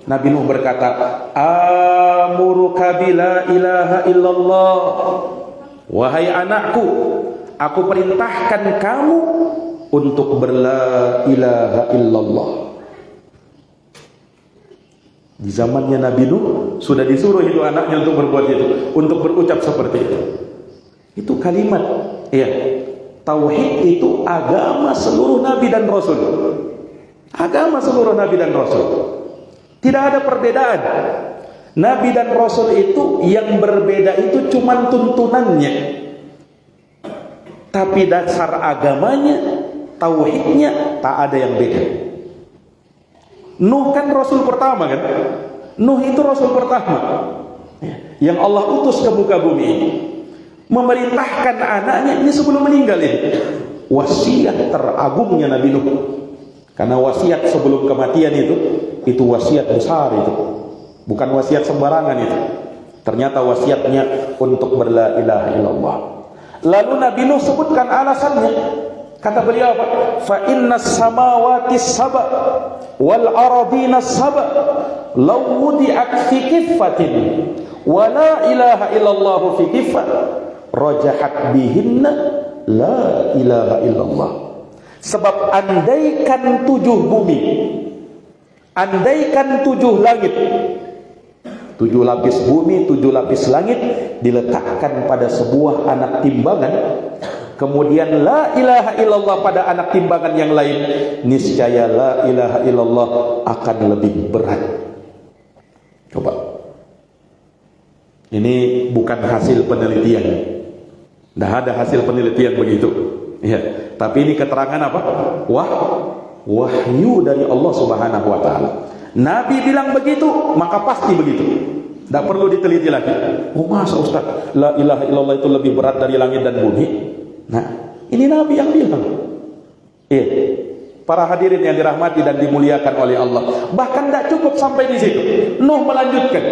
Nabi Nuh berkata, amuruka bila ilaha illallah. Wahai anakku, aku perintahkan kamu untuk berla ilaha illallah. Di zamannya Nabi Nuh sudah disuruh itu anaknya untuk berbuat itu, untuk berucap seperti itu. Itu kalimat, tauhid itu agama seluruh nabi dan rasul. Agama seluruh nabi dan rasul. Tidak ada perbedaan. Nabi dan rasul itu yang berbeda itu cuma tuntunannya. Tapi dasar agamanya, tauhidnya tak ada yang beda. Nuh kan rasul pertama kan? Nuh itu rasul pertama yang Allah utus ke muka bumi ini, memerintahkan anaknya ini sebelum meninggal ini. Wasiat teragungnya Nabi Nuh. Karena wasiat sebelum kematian itu wasiat besar itu. Bukan wasiat sembarangan itu. Ternyata wasiatnya untuk berla ilaha illallah. Lalu Nabi Nuh sebutkan alasannya. Kata beliau apa? Fa innas samawati sab'a wal aradina sab'a law wudi'at fi kiffatin wa la ilaha illallah fi kifa rajahat bihinna la ilaha illallah. Sebab andaikan 7 bumi, andaikan 7 langit, 7 lapis bumi, 7 lapis langit diletakkan pada sebuah anak timbangan, kemudian la ilaha illallah pada anak timbangan yang lain, niscaya la ilaha illallah akan lebih berat. Coba, ini bukan hasil penelitian, tidak ada hasil penelitian begitu ya. Tapi ini keterangan apa? Wahyu dari Allah Subhanahu wa ta'ala. Nabi bilang begitu, maka pasti begitu. Tidak perlu diteliti lagi. Oh masa Ustaz, la ilaha illallah itu lebih berat dari langit dan bumi? Nah, ini Nabi yang bilang. Para hadirin yang dirahmati dan dimuliakan oleh Allah. Bahkan tidak cukup sampai di situ. Nuh melanjutkan,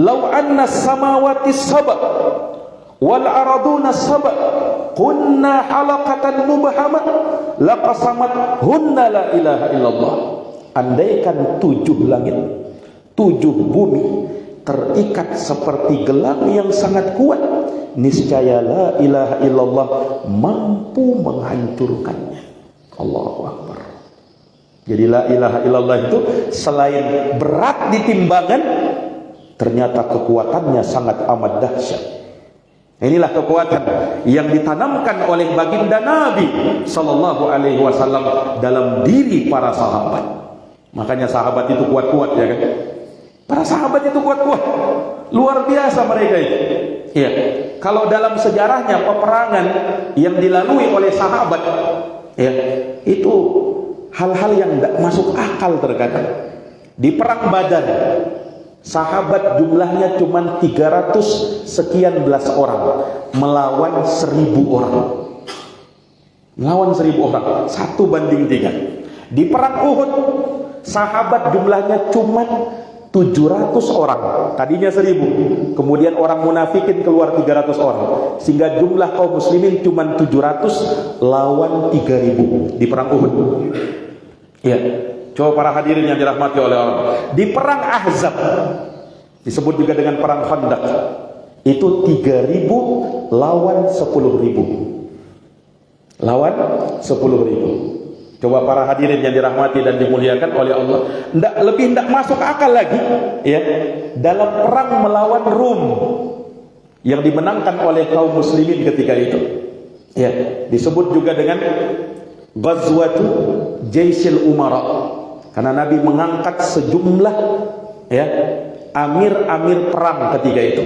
"Lau anna samawati sab'a wal araduna sab'a kunna halaqatan mubahama laqasamat hunna la ilaha illallah." Andaikan 7 langit, 7 bumi terikat seperti gelang yang sangat kuat, niscaya la ilaha illallah mampu menghancurkannya. Allahu Akbar. Jadi la ilaha illallah itu selain berat di timbangan, ternyata kekuatannya sangat amat dahsyat. Inilah kekuatan yang ditanamkan oleh baginda Nabi sallallahu alaihi wasallam dalam diri para sahabat. Makanya sahabat itu kuat-kuat, ya kan? Para sahabat itu kuat-kuat, luar biasa mereka itu. Ya, kalau dalam sejarahnya peperangan yang dilalui oleh sahabat, ya, itu hal-hal yang tidak masuk akal terkadang. Di perang Badar, sahabat jumlahnya cuma 300 sekian belas orang melawan 1000 orang. Melawan 1000 orang, 1 banding 3. Di perang Uhud, sahabat jumlahnya cuma 700 orang, tadinya 1000, kemudian orang munafikin keluar 300 orang, sehingga jumlah kaum muslimin cuma 700 lawan 3000 di perang Uhud. Ya, coba para hadirin yang dirahmati oleh Allah, di perang Ahzab, disebut juga dengan perang Khandaq, itu 3000 lawan 10.000, lawan 10.000. Coba para hadirin yang dirahmati dan dimuliakan oleh Allah, tidak masuk akal lagi, ya, dalam perang melawan Rum yang dimenangkan oleh kaum muslimin ketika itu, ya, disebut juga dengan Ghazwatu Jaisil Umara, karena Nabi mengangkat sejumlah, ya, amir-amir perang ketika itu.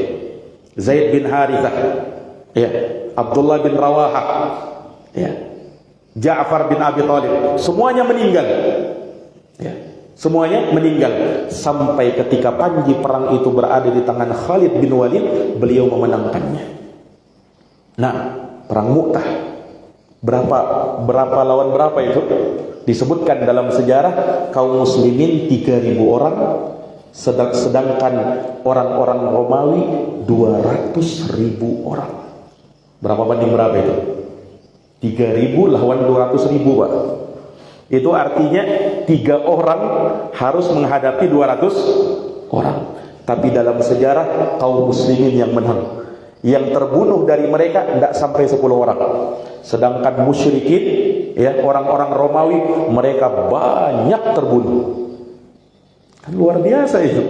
Zaid bin Harithah, ya, Abdullah bin Rawahah, ya, Ja'far bin Abi Thalib, semuanya meninggal, ya, semuanya meninggal, sampai ketika panji perang itu berada di tangan Khalid bin Walid, beliau memenangkannya. Nah, perang Mu'tah, berapa lawan berapa itu? Disebutkan dalam sejarah kaum muslimin 3000 orang, sedangkan orang-orang Romawi 200.000 orang. Berapa banding berapa itu? 3000 lawan 200.000, Pak. Itu artinya 3 orang harus menghadapi 200 orang. Tapi dalam sejarah kaum muslimin yang menang. Yang terbunuh dari mereka tidak sampai 10 orang. Sedangkan musyrikin, ya, orang-orang Romawi, mereka banyak terbunuh. Kan luar biasa itu.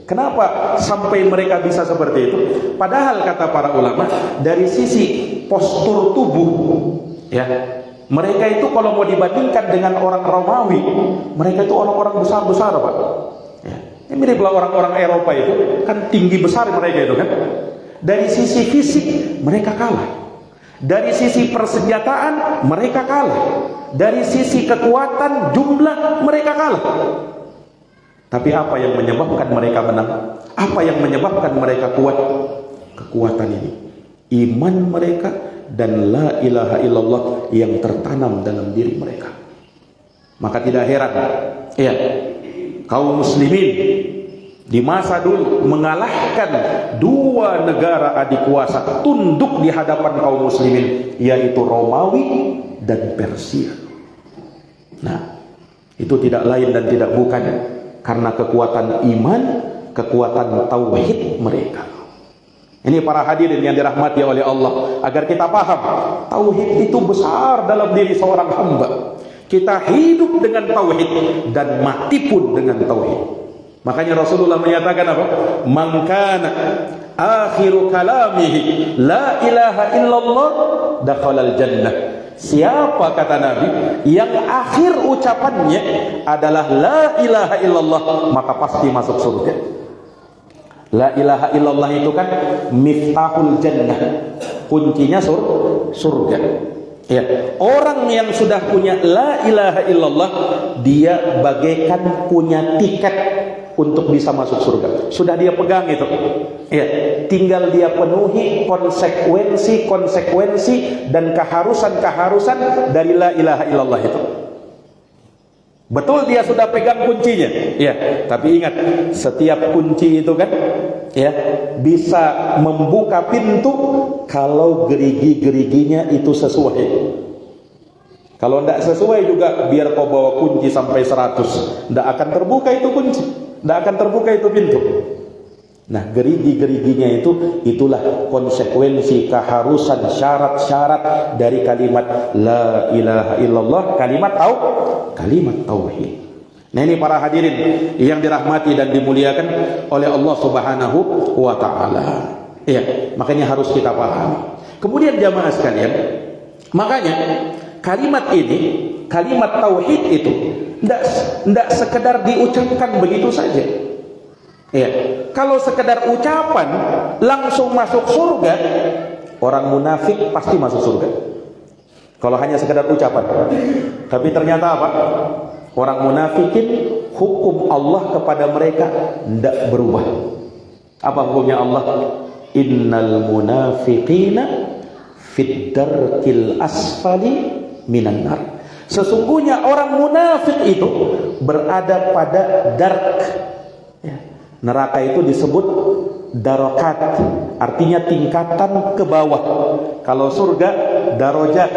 Kenapa sampai mereka bisa seperti itu? Padahal kata para ulama, dari sisi postur tubuh, ya, mereka itu kalau mau dibandingkan dengan orang Romawi, mereka itu orang-orang besar-besar, Pak. Ya, ini miriplah orang-orang Eropa itu, kan tinggi besar mereka itu kan. Dari sisi fisik mereka kalah. Dari sisi persenjataan mereka kalah. Dari sisi kekuatan jumlah mereka kalah. Tapi apa yang menyebabkan mereka menang? Apa yang menyebabkan mereka kuat? Kekuatan ini, iman mereka dan la ilaha illallah yang tertanam dalam diri mereka. Maka tidak heran, ya, kaum muslimin di masa dulu mengalahkan 2 negara adik kuasa, tunduk di hadapan kaum muslimin, yaitu Romawi dan Persia. Nah, itu tidak lain dan tidak bukan karena kekuatan iman, kekuatan tauhid mereka. Ini para hadirin yang dirahmati oleh Allah, agar kita paham tauhid itu besar dalam diri seorang hamba. Kita hidup dengan tauhid dan mati pun dengan tauhid. Makanya Rasulullah menyatakan apa? Man kana akhiru kalamihi la ilaha illallah dakhalal jannah. Siapa, kata Nabi, yang akhir ucapannya adalah la ilaha illallah, maka pasti masuk surga. La ilaha illallah itu kan miftahul jannah, kuncinya surga. Ya, orang yang sudah punya la ilaha illallah, dia bagaikan punya tiket untuk bisa masuk surga. Sudah dia pegang itu. Ya, tinggal dia penuhi konsekuensi dan keharusan dari la ilaha illallah itu. Betul dia sudah pegang kuncinya, ya. Tapi ingat, setiap kunci itu kan, ya, bisa membuka pintu kalau gerigi-geriginya itu sesuai. Kalau tidak sesuai juga, biar kau bawa kunci sampai 100, tidak akan terbuka itu kunci, tidak akan terbuka itu pintu. Nah, gerigi-geriginya itulah konsekuensi, keharusan, syarat-syarat dari kalimat la ilaha illallah, kalimat tauhid. Nah, ini para hadirin yang dirahmati dan dimuliakan oleh Allah Subhanahu wa taala. Iya, makanya harus kita pahami. Kemudian jamaah sekalian, makanya kalimat ini, kalimat tauhid itu tidak sekedar diucapkan begitu saja. Ya, kalau sekedar ucapan langsung masuk surga, orang munafik pasti masuk surga. Kalau hanya sekedar ucapan. Tapi ternyata apa? Orang munafikin, hukum Allah kepada mereka tidak berubah. Apa hukumnya Allah? Innal munafiqina fid darkil asfali minan nar. Sesungguhnya orang munafik itu berada pada dark. Neraka itu disebut darokat, artinya tingkatan ke bawah. Kalau surga darajat,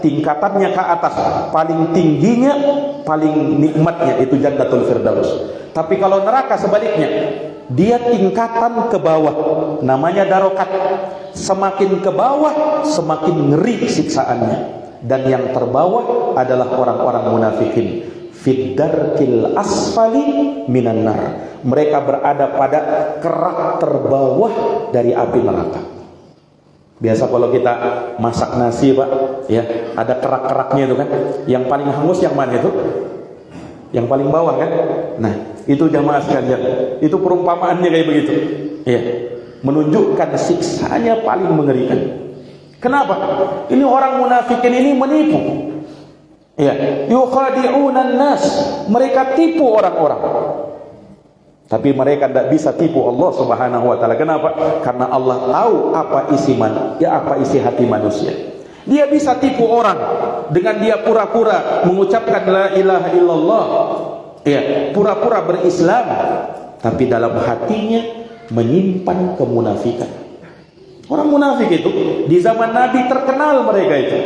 tingkatannya ke atas. Paling tingginya, paling nikmatnya itu Jannatul Firdaus. Tapi kalau neraka sebaliknya, dia tingkatan ke bawah, namanya darokat. Semakin ke bawah, semakin ngeri siksaannya. Dan yang terbawah adalah orang-orang munafikin. Fiddarkil asfali minan nar. Mereka berada pada kerak terbawah dari api neraka. Biasa kalau kita masak nasi, Pak, ya, ada kerak-keraknya itu kan. Yang paling hangus yang mana itu? Yang paling bawah kan? Nah, itu jamaah sekalian. Itu perumpamaannya kayak begitu. Ya, menunjukkan siksanya paling mengerikan. Kenapa? Ini orang munafikin ini menipu. Ya, yukhadi'unan nas, mereka tipu orang-orang. Tapi mereka tidak bisa tipu Allah Subhanahu wa taala. Kenapa? Karena Allah tahu apa isi hati manusia. Dia bisa tipu orang dengan dia pura-pura mengucapkan la ilaha illallah. Ya, pura-pura berislam, tapi dalam hatinya menyimpan kemunafikan. Orang munafik itu di zaman Nabi terkenal mereka itu.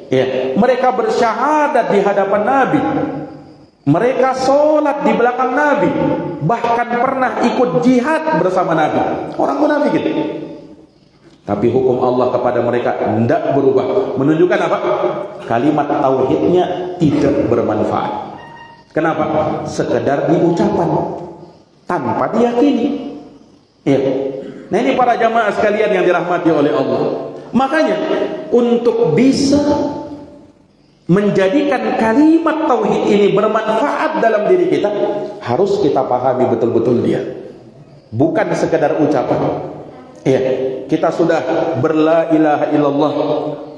Ya, mereka bersyahadat di hadapan Nabi. Mereka sholat di belakang Nabi. Bahkan pernah ikut jihad bersama Nabi. Orang munafik itu. Tapi hukum Allah kepada mereka tidak berubah. Menunjukkan apa? Kalimat tauhidnya tidak bermanfaat. Kenapa? Sekedar diucapan tanpa diyakini. Ya. Nah, ini para jamaah sekalian yang dirahmati oleh Allah. Makanya untuk bisa menjadikan kalimat tauhid ini bermanfaat dalam diri kita, harus kita pahami betul-betul dia. Bukan sekedar ucapan. Ya, kita sudah berla ilaha illallah,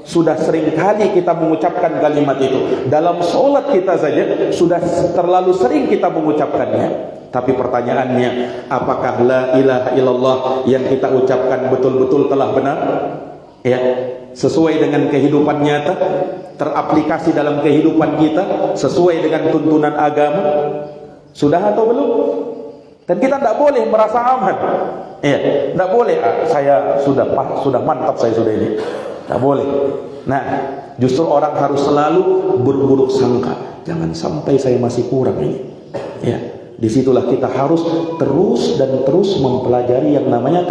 sudah sering kali kita mengucapkan kalimat itu. Dalam sholat kita saja sudah terlalu sering kita mengucapkannya. Tapi pertanyaannya, apakah la ilaha illallah yang kita ucapkan betul-betul telah benar? Ya, sesuai dengan kehidupan nyata, teraplikasi dalam kehidupan kita, sesuai dengan tuntunan agama, sudah atau belum? Dan kita tidak boleh merasa aman. Ya, tidak boleh. Saya sudah mantap, saya sudah ini. Tidak boleh. Nah, justru orang harus selalu berburuk sangka. Jangan sampai saya masih kurang ini. Ya, disitulah kita harus terus mempelajari yang namanya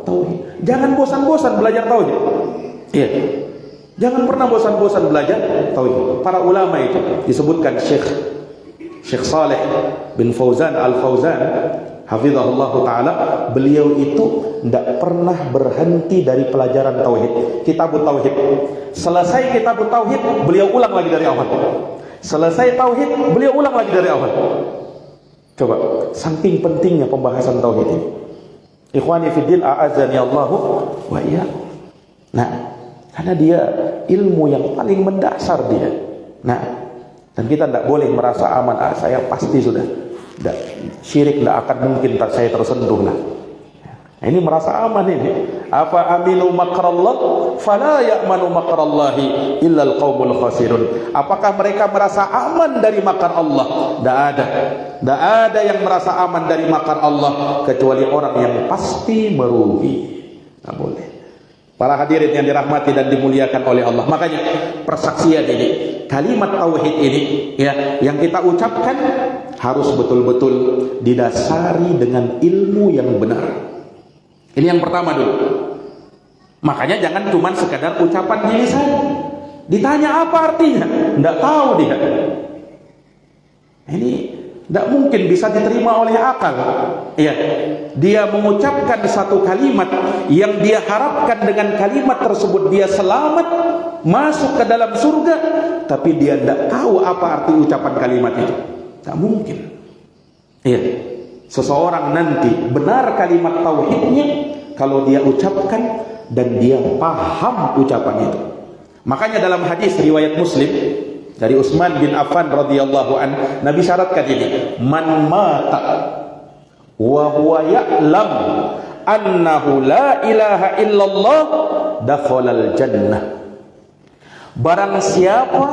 Tauhid. Jangan bosan-bosan belajar tauhid. Iya. Jangan pernah bosan-bosan belajar tauhid. Para ulama itu disebutkan Syekh Saleh bin Fauzan Al-Fauzan hafizahullah taala, beliau itu tidak pernah berhenti dari pelajaran tauhid. Kitab tauhid. Selesai kitab tauhid, beliau ulang lagi dari awal. Selesai tauhid, beliau ulang lagi dari awal. Coba, saking pentingnya pembahasan tauhid ini. Ikhwani fiddin, a'azani Allahu wa iyyakum. Nah, karena dia ilmu yang paling mendasar dia. Nah, dan kita tidak boleh merasa aman. Saya pasti sudah syirik tidak akan mungkin saya tersentuh lah. Nah, ini merasa aman ini. Apa aminu makrallah fala ya'manu makrallahi illa alqaumul khasirun. Apakah mereka merasa aman dari makar Allah? Tidak ada yang merasa aman dari makar Allah kecuali orang yang pasti merugi. Tidak boleh. Para hadirin yang dirahmati dan dimuliakan oleh Allah. Makanya persaksian ini, kalimat tauhid ini ya, yang kita ucapkan harus betul-betul didasari dengan ilmu yang benar. Ini yang pertama dulu. Makanya jangan cuma sekadar ucapan di lisan. Ditanya apa artinya? Tidak tahu dia. Ini tidak mungkin bisa diterima oleh akal. Iya. Dia mengucapkan satu kalimat yang dia harapkan dengan kalimat tersebut dia selamat masuk ke dalam surga, tapi dia tidak tahu apa arti ucapan kalimat itu. Tak mungkin. Iya. Seseorang nanti benar kalimat tauhidnya kalau dia ucapkan dan dia paham ucapan itu. Makanya dalam hadis riwayat Muslim dari Utsman bin Affan radhiyallahu an, Nabi syaratkan ini, man mata wa huwa ya'lam annahu la ilaha illallah dakhalal jannah. Barang siapa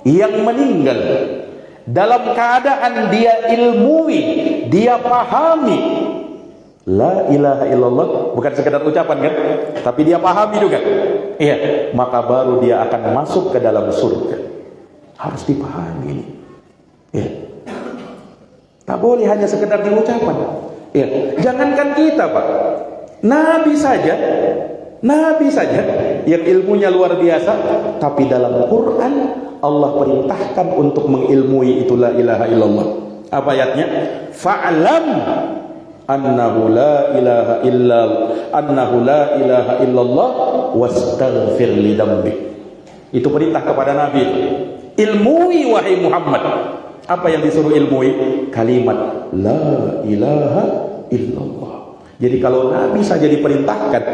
yang meninggal dalam keadaan dia ilmui, dia pahami la ilaha illallah, bukan sekedar ucapan kan, tapi dia pahami juga. Iya, maka baru dia akan masuk ke dalam surga. Harus dipahami ini. Iya. Tak boleh hanya sekedar diucapan. Iya. Jangankan kita, Pak. Nabi saja yang ilmunya luar biasa, tapi dalam Quran Allah perintahkan untuk mengilmui itu la ilaha illallah. Apa ayatnya? Fa'lam annahu la ilaha illallah wastaghfir li dzambik. Itu perintah kepada Nabi. Ilmui wahai Muhammad. Apa yang disuruh ilmui? Kalimat la ilaha illallah. Jadi kalau Nabi saja diperintahkan,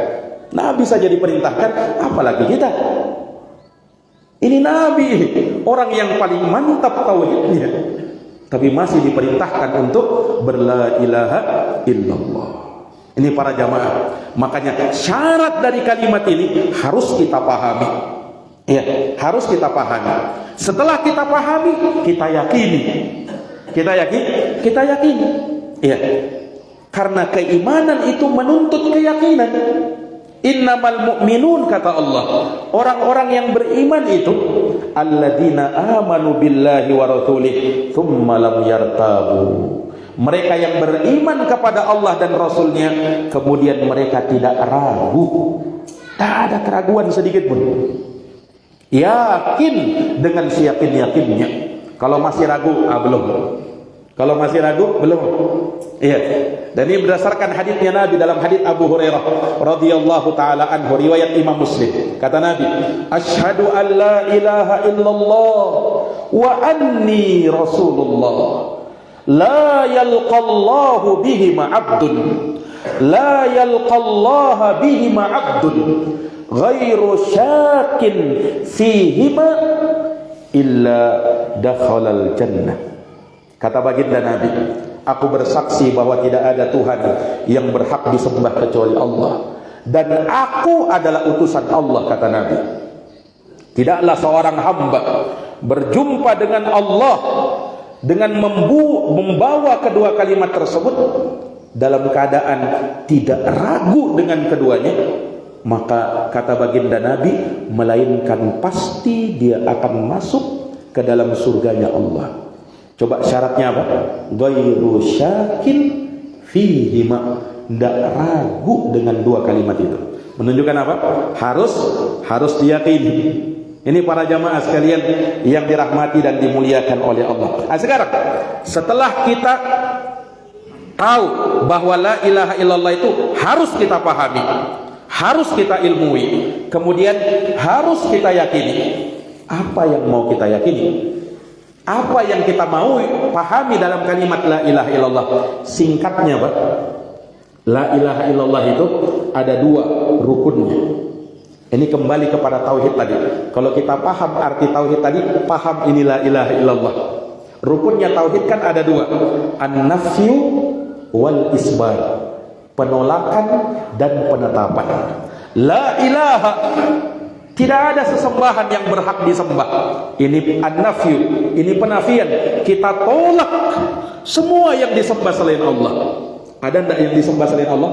apalagi kita? Ini Nabi, orang yang paling mantap tauhidnya, tapi masih diperintahkan untuk berla ilaha illallah. Ini para jamaah. Makanya syarat dari kalimat ini harus kita pahami. Ya, harus kita pahami. Setelah kita pahami, kita yakini. Kita yakini. Ya. Karena keimanan itu menuntut keyakinan. Innamal mu'minun, kata Allah, orang-orang yang beriman itu alladzina amanu billahi wa rasulih thumma lam yartabu. Mereka yang beriman kepada Allah dan Rasulnya, kemudian mereka tidak ragu. Tak ada keraguan sedikit pun. Yakin dengan siyakin-yakinnya. Kalau masih ragu, belum. Kalau masih ragu, belum. Iya. Dan ini berdasarkan hadisnya Nabi dalam hadis Abu Hurairah radhiyallahu taala anhu, riwayat Imam Muslim. Kata Nabi, asyhadu an la ilaha illallah wa anni rasulullah. La yalqallahu bihima 'abdun. La yalqallaha bihima 'abdun ghairu syakin fihima illa dakhalal jannah. Kata baginda Nabi, aku bersaksi bahwa tidak ada Tuhan yang berhak disembah kecuali Allah, dan aku adalah utusan Allah, kata Nabi. Tidaklah seorang hamba berjumpa dengan Allah dengan membawa kedua kalimat tersebut dalam keadaan tidak ragu dengan keduanya, maka kata baginda Nabi, melainkan pasti dia akan masuk ke dalam surganya Allah. Coba syaratnya apa? Ghairu syakin fihima, tidak ragu dengan dua kalimat itu. Menunjukkan apa? Harus diyakini. Ini para jamaah sekalian yang dirahmati dan dimuliakan oleh Allah. Nah, sekarang setelah kita tahu bahwa la ilaha illallah itu harus kita pahami, harus kita ilmui, kemudian harus kita yakini. Apa yang mau kita yakini? Apa yang kita mau pahami dalam kalimat la ilaha illallah? Singkatnya, Pak, la ilaha illallah itu ada dua rukunnya. Ini kembali kepada tauhid tadi. Kalau kita paham arti tauhid tadi, paham ini la ilaha illallah. Rukunnya tauhid kan ada dua, an-nafyu wal isbat, penolakan dan penetapan. La ilaha, tidak ada sesembahan yang berhak disembah. Ini an-nafyu, ini penafian. Kita tolak semua yang disembah selain Allah. Ada enggak yang disembah selain Allah?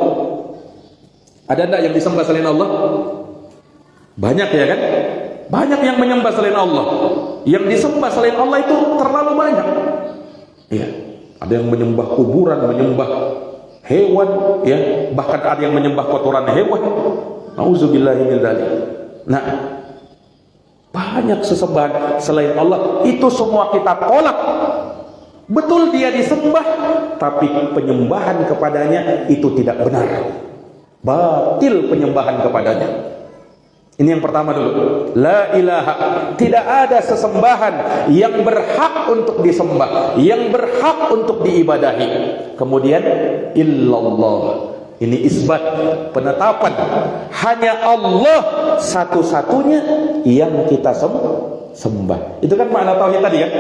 Ada enggak yang disembah selain Allah? Banyak ya kan? Banyak yang menyembah selain Allah. Yang disembah selain Allah itu terlalu banyak. Iya. Ada yang menyembah kuburan, menyembah hewan, ya, bahkan ada yang menyembah kotoran hewan. Nauzubillahi min dzalik. Nah, banyak sesembahan selain Allah, itu semua kita tolak. Betul dia disembah, tapi penyembahan kepadanya itu tidak benar. Batil penyembahan kepadanya. Ini yang pertama dulu. La ilaha, tidak ada sesembahan yang berhak untuk disembah, yang berhak untuk diibadahi. Kemudian illallah. Ini isbat, penetapan. Hanya Allah satu-satunya yang kita sembah. Itu kan makna tauhid tadi kan?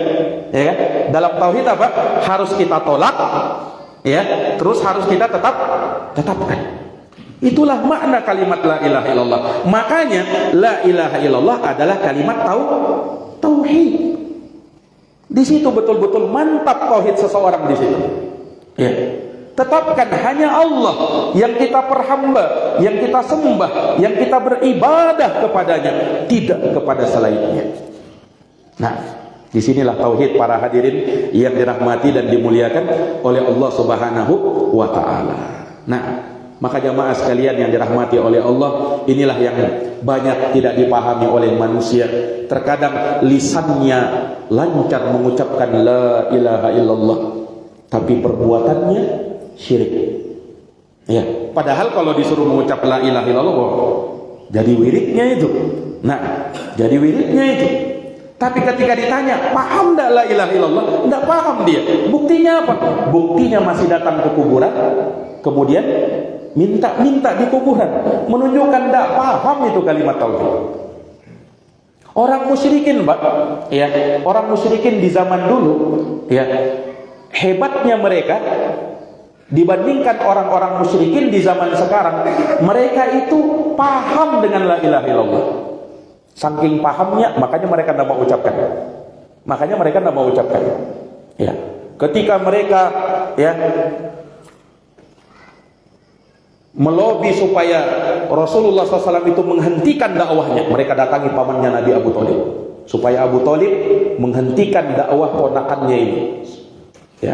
Ya kan? Dalam tauhid apa? Harus kita tolak, ya, terus harus kita tetapkan. Itulah makna kalimat la ilaha illallah. Makanya la ilaha illallah adalah kalimat tauhid. Di situ betul-betul mantap tauhid seseorang di situ. Ya. Tetapkan hanya Allah yang kita perhamba, yang kita sembah, yang kita beribadah kepadanya, tidak kepada selainnya. Nah, disinilah tauhid para hadirin yang dirahmati dan dimuliakan oleh Allah Subhanahu wa ta'ala. Nah, maka jamaah sekalian yang dirahmati oleh Allah, inilah yang banyak tidak dipahami oleh manusia. Terkadang lisannya lancar mengucapkan la ilaha illallah, tapi perbuatannya syirik. Ya, padahal kalau disuruh mengucap la ilaha illallah, jadi wiridnya itu. Nah, jadi wiridnya itu. Tapi ketika ditanya, paham enggak la ilaha illallah? Enggak paham dia. Buktinya apa? Buktinya masih datang ke kuburan, kemudian minta di kuburan, menunjukkan tidak paham itu kalimat tauhid. Orang musyrikin, Pak, ya, orang musyrikin di zaman dulu, ya, hebatnya mereka dibandingkan orang-orang musyrikin di zaman sekarang, mereka itu paham dengan la ilaha illallah. Saking pahamnya, makanya mereka tidak mau ucapkan. Ya, ketika mereka, ya, melobi supaya Rasulullah SAW itu menghentikan dakwahnya, mereka datangi pamannya Nabi Abu Thalib supaya Abu Thalib menghentikan dakwah ponakannya ini. Ya,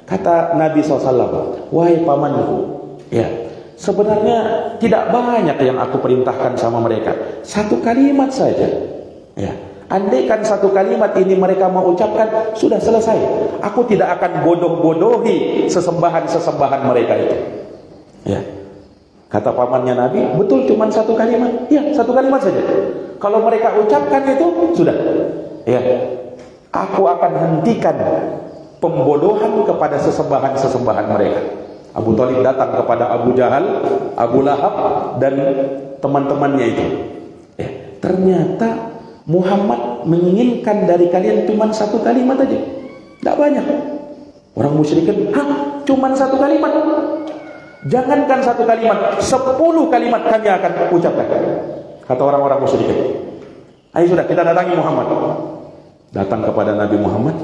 kata Nabi SAW, wahai pamanku, ya, sebenarnya tidak banyak yang aku perintahkan sama mereka, satu kalimat saja. Ya, andaikan satu kalimat ini mereka mau ucapkan, sudah selesai. Aku tidak akan bodoh-bodohi sesembahan mereka itu. Ya. Kata pamannya Nabi, betul cuma satu kalimat? Ya, satu kalimat saja. Kalau mereka ucapkan itu, sudah. Ya, aku akan hentikan pembodohan kepada sesembahan mereka. Abu Thalib datang kepada Abu Jahal, Abu Lahab, dan teman-temannya itu. Ya, ternyata Muhammad menginginkan dari kalian cuma satu kalimat aja, tidak banyak. Orang musyrikin, cuma satu kalimat. Jangankan satu kalimat, 10 kalimat kami akan ucapkan, kata orang-orang musyrikin. Ayo sudah, kita datangi Muhammad. Datang kepada Nabi Muhammad,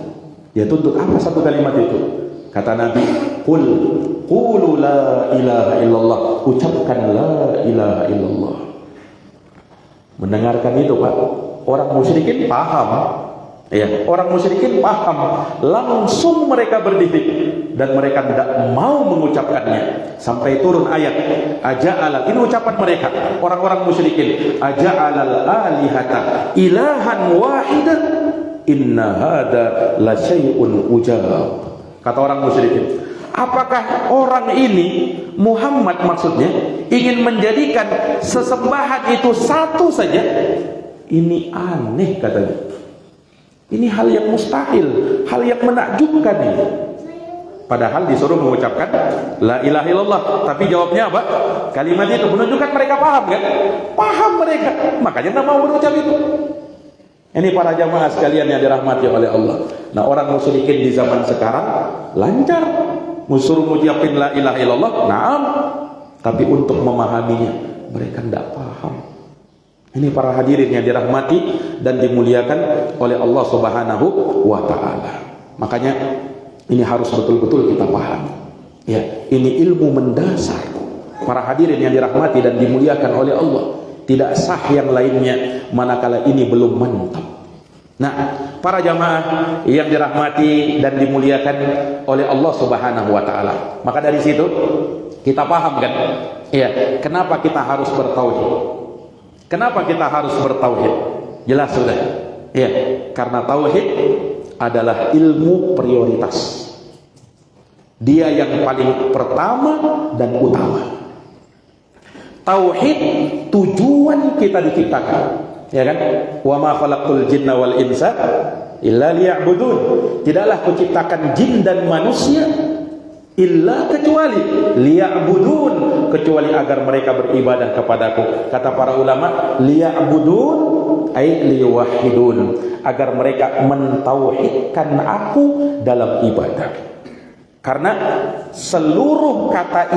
dia tuntut apa satu kalimat itu? Kata Nabi, qulu la ilaha illallah, ucapkan la ilaha illallah. Mendengarkan itu, Pak, orang musyrikin paham, Ya, orang musyrikin paham, langsung mereka berdiri dan mereka tidak mau mengucapkannya sampai turun ayat aja'alal, ini ucapan mereka orang-orang musyrikin, aja'alal alihata ilahan wahidan inna hada la syai'un ujab. Kata orang musyrikin, apakah orang ini Muhammad maksudnya ingin menjadikan sesembahan itu satu saja? Ini aneh katanya. Ini hal yang mustahil, hal yang menakjubkan ini. Padahal disuruh mengucapkan la ilaha illallah, tapi jawabnya apa? Kalimat itu menunjukkan mereka paham kan? Paham mereka, makanya tidak mau berucap itu. Ini para jamaah sekalian yang dirahmati oleh Allah. Nah, orang musyrikin di zaman sekarang lancar, suruh mengucapkan la ilaha illallah, naam, tapi untuk memahaminya mereka tidak paham. Ini para hadirin yang dirahmati dan dimuliakan oleh Allah Subhanahu wa taala. Makanya ini harus betul-betul kita paham. Ya, ini ilmu mendasar. Para hadirin yang dirahmati dan dimuliakan oleh Allah, tidak sah yang lainnya manakala ini belum mantap. Nah, para jamaah yang dirahmati dan dimuliakan oleh Allah Subhanahu wa taala. Maka dari situ kita paham kan? Ya, kenapa kita harus bertauhid? Kenapa kita harus bertauhid? Jelas sudah. Ya, karena tauhid adalah ilmu prioritas. Dia yang paling pertama dan utama. Tauhid tujuan kita diciptakan, ya kan? Wa ma khalaqtul jinna wal insa illa liya'budun. Tidaklah kuciptakan jin dan manusia illa kecuali liya'budun, kecuali agar mereka beribadah kepadaku. Kata para ulama, liya'budun ay liwahidun, agar mereka mentauhidkan aku dalam ibadah. Karena seluruh kata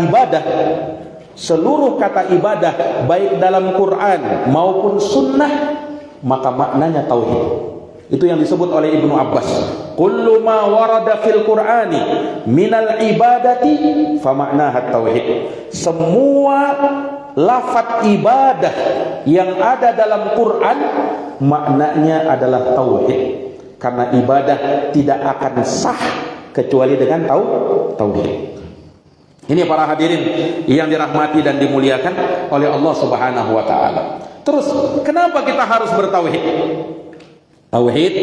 ibadah baik dalam Quran maupun sunnah maka maknanya tauhid. Itu yang disebut oleh Ibnu Abbas, kullu ma warada fil Qur'ani minal ibadati fa ma'naha tauhid. Semua lafaz ibadah yang ada dalam Quran maknanya adalah tauhid. Karena ibadah tidak akan sah kecuali dengan tauhid. Ini para hadirin yang dirahmati dan dimuliakan oleh Allah Subhanahu wa taala. Terus, kenapa kita harus bertauhid? Tauhid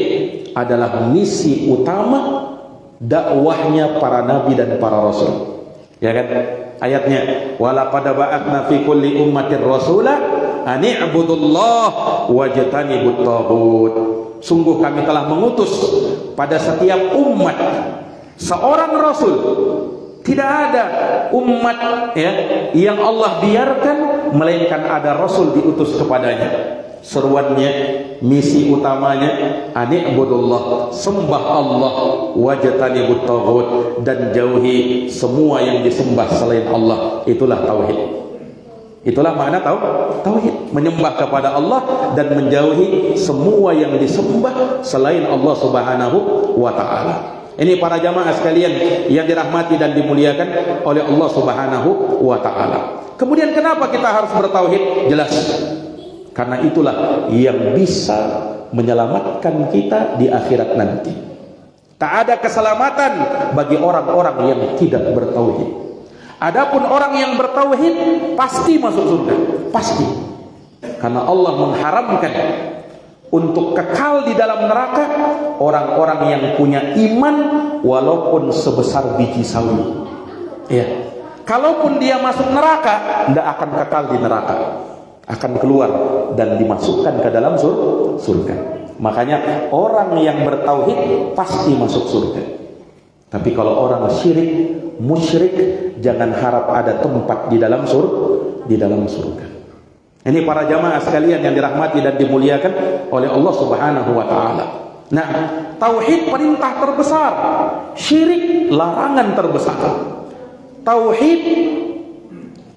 adalah misi utama dakwahnya para nabi dan para rasul. Ya kan? Ayatnya, walaqad ba'atsna fi kulli ummatin rasula an i'budullah wajtanibut taghut. Sungguh kami telah mengutus pada setiap umat seorang rasul. Tidak ada umat ya yang Allah biarkan melainkan ada rasul diutus kepadanya. Seruannya, misi utamanya, ani'budullah, sembah Allah, wajtanibut taghut, dan jauhi semua yang disembah selain Allah. Itulah tauhid. Itulah makna tauhid, menyembah kepada Allah dan menjauhi semua yang disembah selain Allah Subhanahu wa taala. Ini para jamaah sekalian yang dirahmati dan dimuliakan oleh Allah Subhanahu wa taala. Kemudian kenapa kita harus bertauhid? Jelas. Karena itulah yang bisa menyelamatkan kita di akhirat nanti. Tak ada keselamatan bagi orang-orang yang tidak bertauhid. Adapun orang yang bertauhid pasti masuk surga, pasti. Karena Allah mengharamkan untuk kekal di dalam neraka orang-orang yang punya iman walaupun sebesar biji sawi. Ya. Kalaupun dia masuk neraka, tidak akan kekal di neraka, akan keluar dan dimasukkan ke dalam surga. Makanya orang yang bertauhid pasti masuk surga. Tapi kalau orang syirik, musyrik, jangan harap ada tempat di dalam surga. Ini para jamaah sekalian yang dirahmati dan dimuliakan oleh Allah Subhanahu wa taala. Nah, tauhid perintah terbesar, syirik larangan terbesar. Tauhid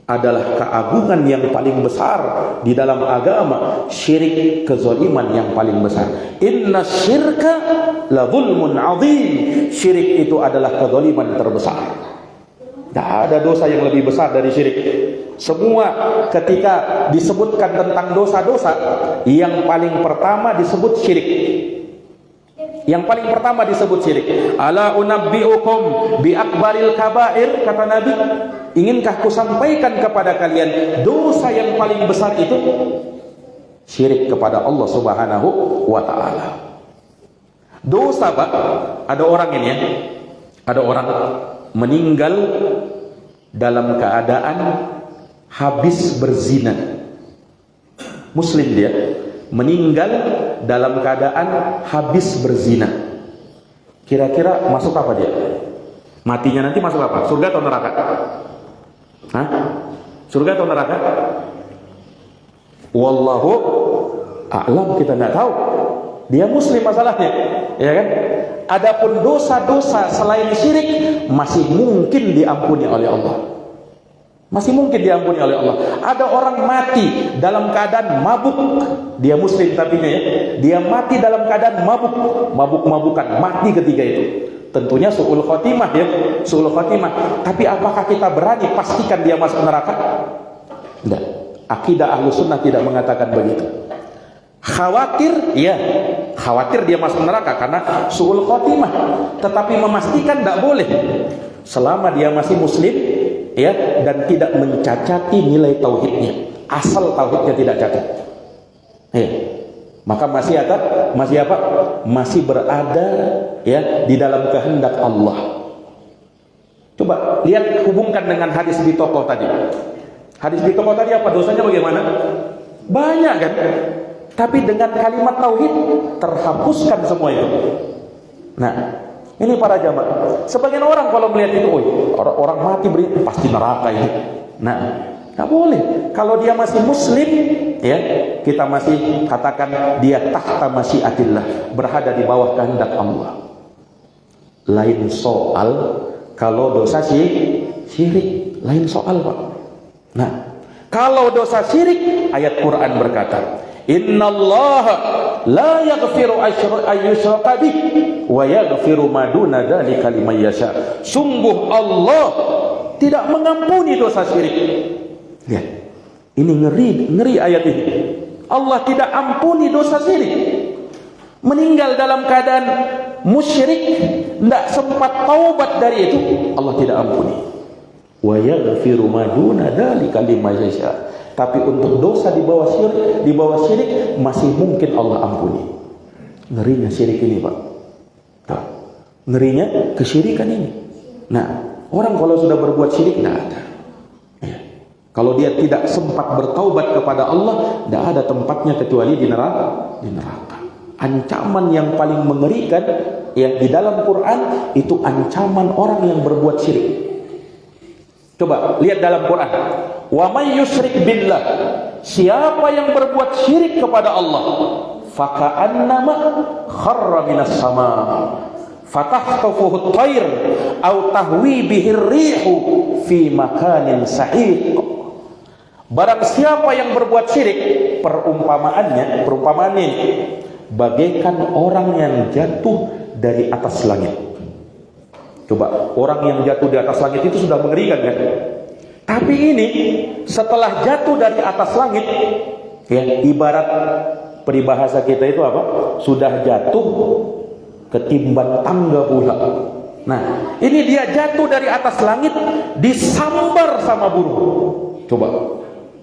adalah keagungan yang paling besar di dalam agama, syirik kezaliman yang paling besar. Inna syirka la zulmun azim. Syirik itu adalah kezaliman terbesar. Tidak ada dosa yang lebih besar dari syirik. Semua ketika disebutkan tentang dosa-dosa, yang paling pertama disebut syirik. Yang paling pertama disebut syirik. Ala unabbiukum bi akbaril kabair, kata Nabi, inginkah ku sampaikan kepada kalian dosa yang paling besar itu? Syirik kepada Allah Subhanahu wa taala. Dosa, Pak, ada orang ini ya. Ada orang meninggal dalam keadaan habis berzina. Muslim dia, meninggal dalam keadaan habis berzina. Kira-kira masuk apa dia? Matinya nanti masuk apa? Surga atau neraka? Hah? Surga atau neraka? Wallahu a'lam, kita nggak tahu. Dia muslim masalahnya, ya kan? Adapun dosa-dosa selain syirik masih mungkin diampuni oleh Allah. Masih mungkin diampuni oleh Allah. Ada orang mati dalam keadaan mabuk, dia muslim tapi ya, dia mati dalam keadaan mabuk-mabukan, mati ketika itu. Tentunya su'ul khotimah ya, su'ul khotimah. Tapi apakah kita berani pastikan dia masuk neraka? Tidak. Akidah Ahlus Sunnah tidak mengatakan begitu. Khawatir, ya, khawatir dia masuk neraka karena su'ul khotimah. Tetapi memastikan tidak boleh selama dia masih muslim, ya, dan tidak mencacati nilai tauhidnya. Asal tauhidnya tidak cacat, ya, maka masih ada, masih apa? Masih berada, ya, di dalam kehendak Allah. Coba lihat, hubungkan dengan hadis di toko tadi. Hadis di toko tadi apa? Dosanya bagaimana? Banyak kan? Tapi dengan kalimat tauhid terhapuskan semua itu. Nah, ini para jamaah. Sebagian orang kalau melihat itu, orang mati pasti neraka ini. Nah, nggak boleh. Kalau dia masih muslim, ya, kita masih katakan dia tahta masyiatillah, berada di bawah kehendak Allah. Lain soal kalau dosa syirik, lain soal, Pak. Nah, kalau dosa syirik, ayat Quran berkata, innallaha la yaghfiru ayyushraka bih wa yaghfiru ma duna dzalika liman yasha. Sungguh Allah tidak mengampuni dosa syirik. Lihat, ini ngeri ayat ini. Allah tidak ampuni dosa syirik. Meninggal dalam keadaan musyrik, tidak sempat taubat dari itu, Allah tidak ampuni. Wa yaghfiru ma duna dzalika liman yasha. Tapi untuk dosa di bawah syirik masih mungkin Allah ampuni. Ngerinya syirik ini, Pak. Nah, ngerinya kesyirikan ini. Nah, orang kalau sudah berbuat syirik, tidak ada. Ya. Kalau dia tidak sempat bertaubat kepada Allah, tidak ada tempatnya kecuali di neraka. Di neraka. Ancaman yang paling mengerikan, ya, di dalam Quran itu ancaman orang yang berbuat syirik. Coba lihat dalam Quran. Wa may yusyrik billah, siapa yang berbuat syirik kepada Allah, faka'annama kharra minas sama fatahtafuhu at-tayr aw tahwi bihi ar-rihu fi makanin sahiq. Barang siapa yang berbuat syirik, perumpamaannya ini bagaikan orang yang jatuh dari atas langit. Coba, orang yang jatuh di atas langit itu sudah mengerikan kan? Tapi ini setelah jatuh dari atas langit, ya, ibarat peribahasa kita itu apa? Sudah jatuh ketimbang tangga pula. Nah, ini dia jatuh dari atas langit, disambar sama burung. Coba,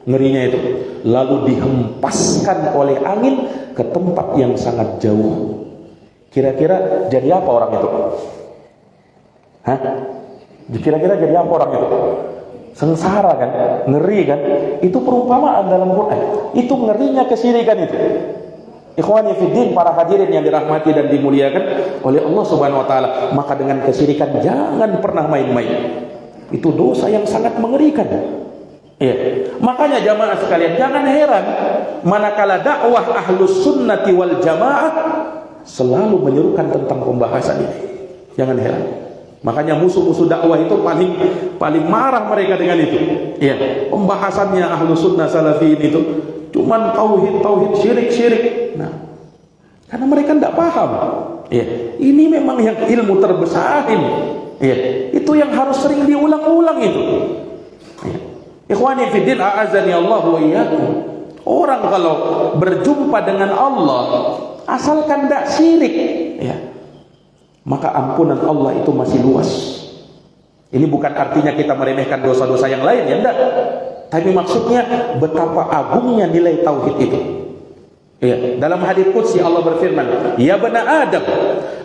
ngerinya itu. Lalu dihempaskan oleh angin ke tempat yang sangat jauh. Kira-kira jadi apa orang itu? Hah? Kira-kira jadi apa orang itu? Sengsara kan? Ngeri kan? Itu perumpamaan dalam Quran. Itu ngerinya kesyirikan itu. Ikhwani fiddin, para hadirin yang dirahmati dan dimuliakan oleh Allah Subhanahu wa taala, maka dengan kesyirikan jangan pernah main-main. Itu dosa yang sangat mengerikan. Ya. Makanya jamaah sekalian, jangan heran manakala dakwah Ahlus Sunnati wal Jamaah selalu menyerukan tentang pembahasan ini. Jangan heran. Makanya musuh-musuh dakwah itu paling marah mereka dengan itu. Ya, pembahasannya Ahlus Sunnah Salafiyin itu cuman tauhid syirik. Nah, karena mereka tidak paham. Ya, ini memang yang ilmu terbesar ini. Ya, itu yang harus sering diulang-ulang itu. Ya. Ikhwani fiddin, a'azani Allah wa iyyakum. Orang kalau berjumpa dengan Allah, asalkan tidak syirik, ya, maka ampunan Allah itu masih luas. Ini bukan artinya kita meremehkan dosa-dosa yang lain, ya enggak. Tapi maksudnya betapa agungnya nilai tauhid itu. Ya, dalam hadis qudsi Allah berfirman, "Ya bani Adam,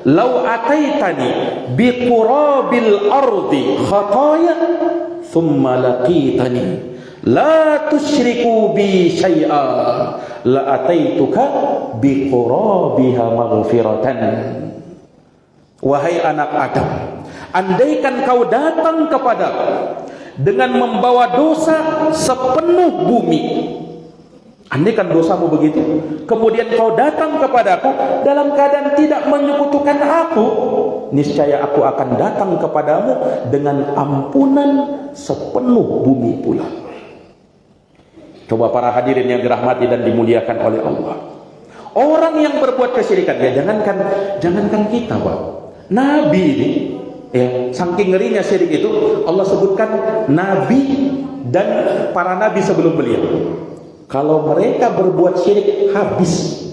law ataitani biqurabil ardi khataya, thumma laqitani, la tusyriku bi syai'a, la ataituka biqurabiha maghfiratan." Wahai anak Adam, andaikan kau datang kepadaku dengan membawa dosa sepenuh bumi, andaikan dosamu begitu, kemudian kau datang kepadaku dalam keadaan tidak menyekutukan aku, niscaya aku akan datang kepadamu dengan ampunan sepenuh bumi pula. Coba para hadirin yang dirahmati dan dimuliakan oleh Allah, orang yang berbuat kesyirikan, ya jangankan kita, Pak, Nabi ini, ya, saking ngerinya syirik itu, Allah sebutkan Nabi dan para Nabi sebelum beliau, kalau mereka berbuat syirik, habis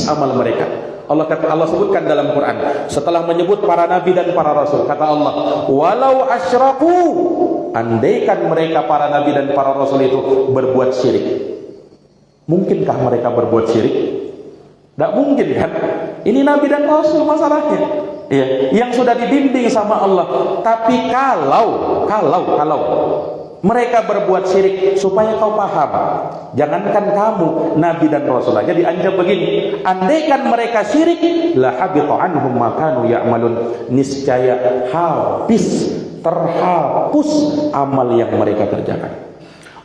amal mereka. Allah sebutkan dalam Quran, setelah menyebut para nabi dan para rasul, kata Allah, walau asyraku, andaikan mereka para nabi dan para rasul itu berbuat syirik. Mungkinkah mereka berbuat syirik? Tidak mungkin, kan? Ini nabi dan rasul masalahnya, ya, yang sudah dibimbing sama Allah. Tapi kalau mereka berbuat syirik, supaya kau paham, jangankan kamu, nabi dan rasul aja diancam begini, andaikan mereka syirik, la habita anhum ma kanu ya'malun, niscaya terhapus amal yang mereka kerjakan.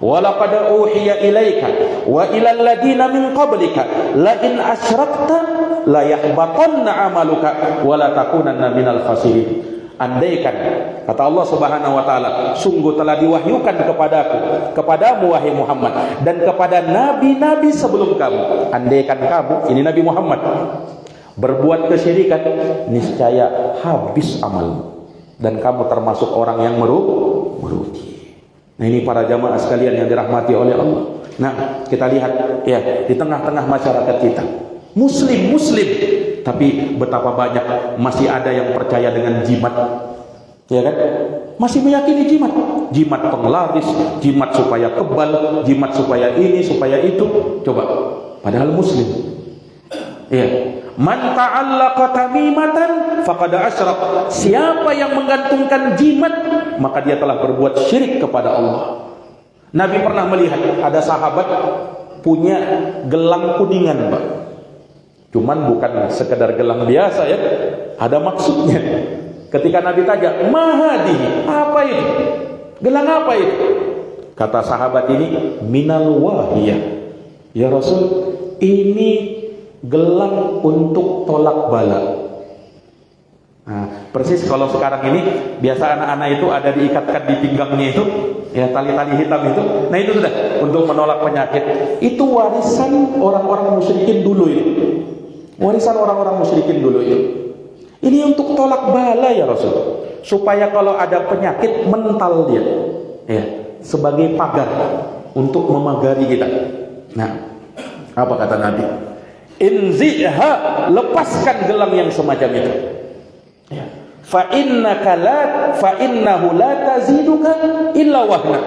Walaqad uhiya ilaika wa ilal ladina min qablika la in asyrakta la yahbatanna amaluka wa la takunanna minal khasirin. Andaikan, kata Allah Subhanahu wa taala, sungguh telah diwahyukan kepadamu wahai Muhammad, dan kepada nabi-nabi sebelum kamu, andaikan kamu, ini Nabi Muhammad, berbuat kesyirikan, niscaya habis amalmu dan kamu termasuk orang yang merugi. Nah, ini para jamaah sekalian yang dirahmati oleh Allah. Nah, kita lihat, ya, di tengah-tengah masyarakat kita, muslim, tapi betapa banyak masih ada yang percaya dengan jimat, ya kan? Masih meyakini jimat penglaris, jimat supaya kebal, jimat supaya ini, supaya itu. Coba, padahal muslim. Ya, man ta'allaqa tamimatan faqad asyrak. Siapa yang menggantungkan jimat, maka dia telah berbuat syirik kepada Allah. Nabi pernah melihat ada sahabat punya gelang kuningan, Pak. Cuman bukan sekedar gelang biasa, ya, ada maksudnya. Ketika Nabi tanya, "Mahadi, apa itu? Gelang apa itu?" Kata sahabat ini, "Minal wahiyah." Ya Rasul, ini gelang untuk tolak bala. Nah, persis kalau sekarang ini biasa anak-anak itu ada diikatkan di pinggangnya itu, ya, tali-tali hitam itu. Nah, itu sudah untuk menolak penyakit. Itu warisan orang-orang musyrikin dulu ini. Warisan orang-orang musyrikin dulu itu. Ini untuk tolak bala ya Rasul, supaya kalau ada penyakit mental dia, ya, sebagai pagar untuk memagari kita. Nah, apa kata Nabi? Inziha, lepaskan gelang yang semacam itu. Ya. Fa innahu la taziduka illa wahna.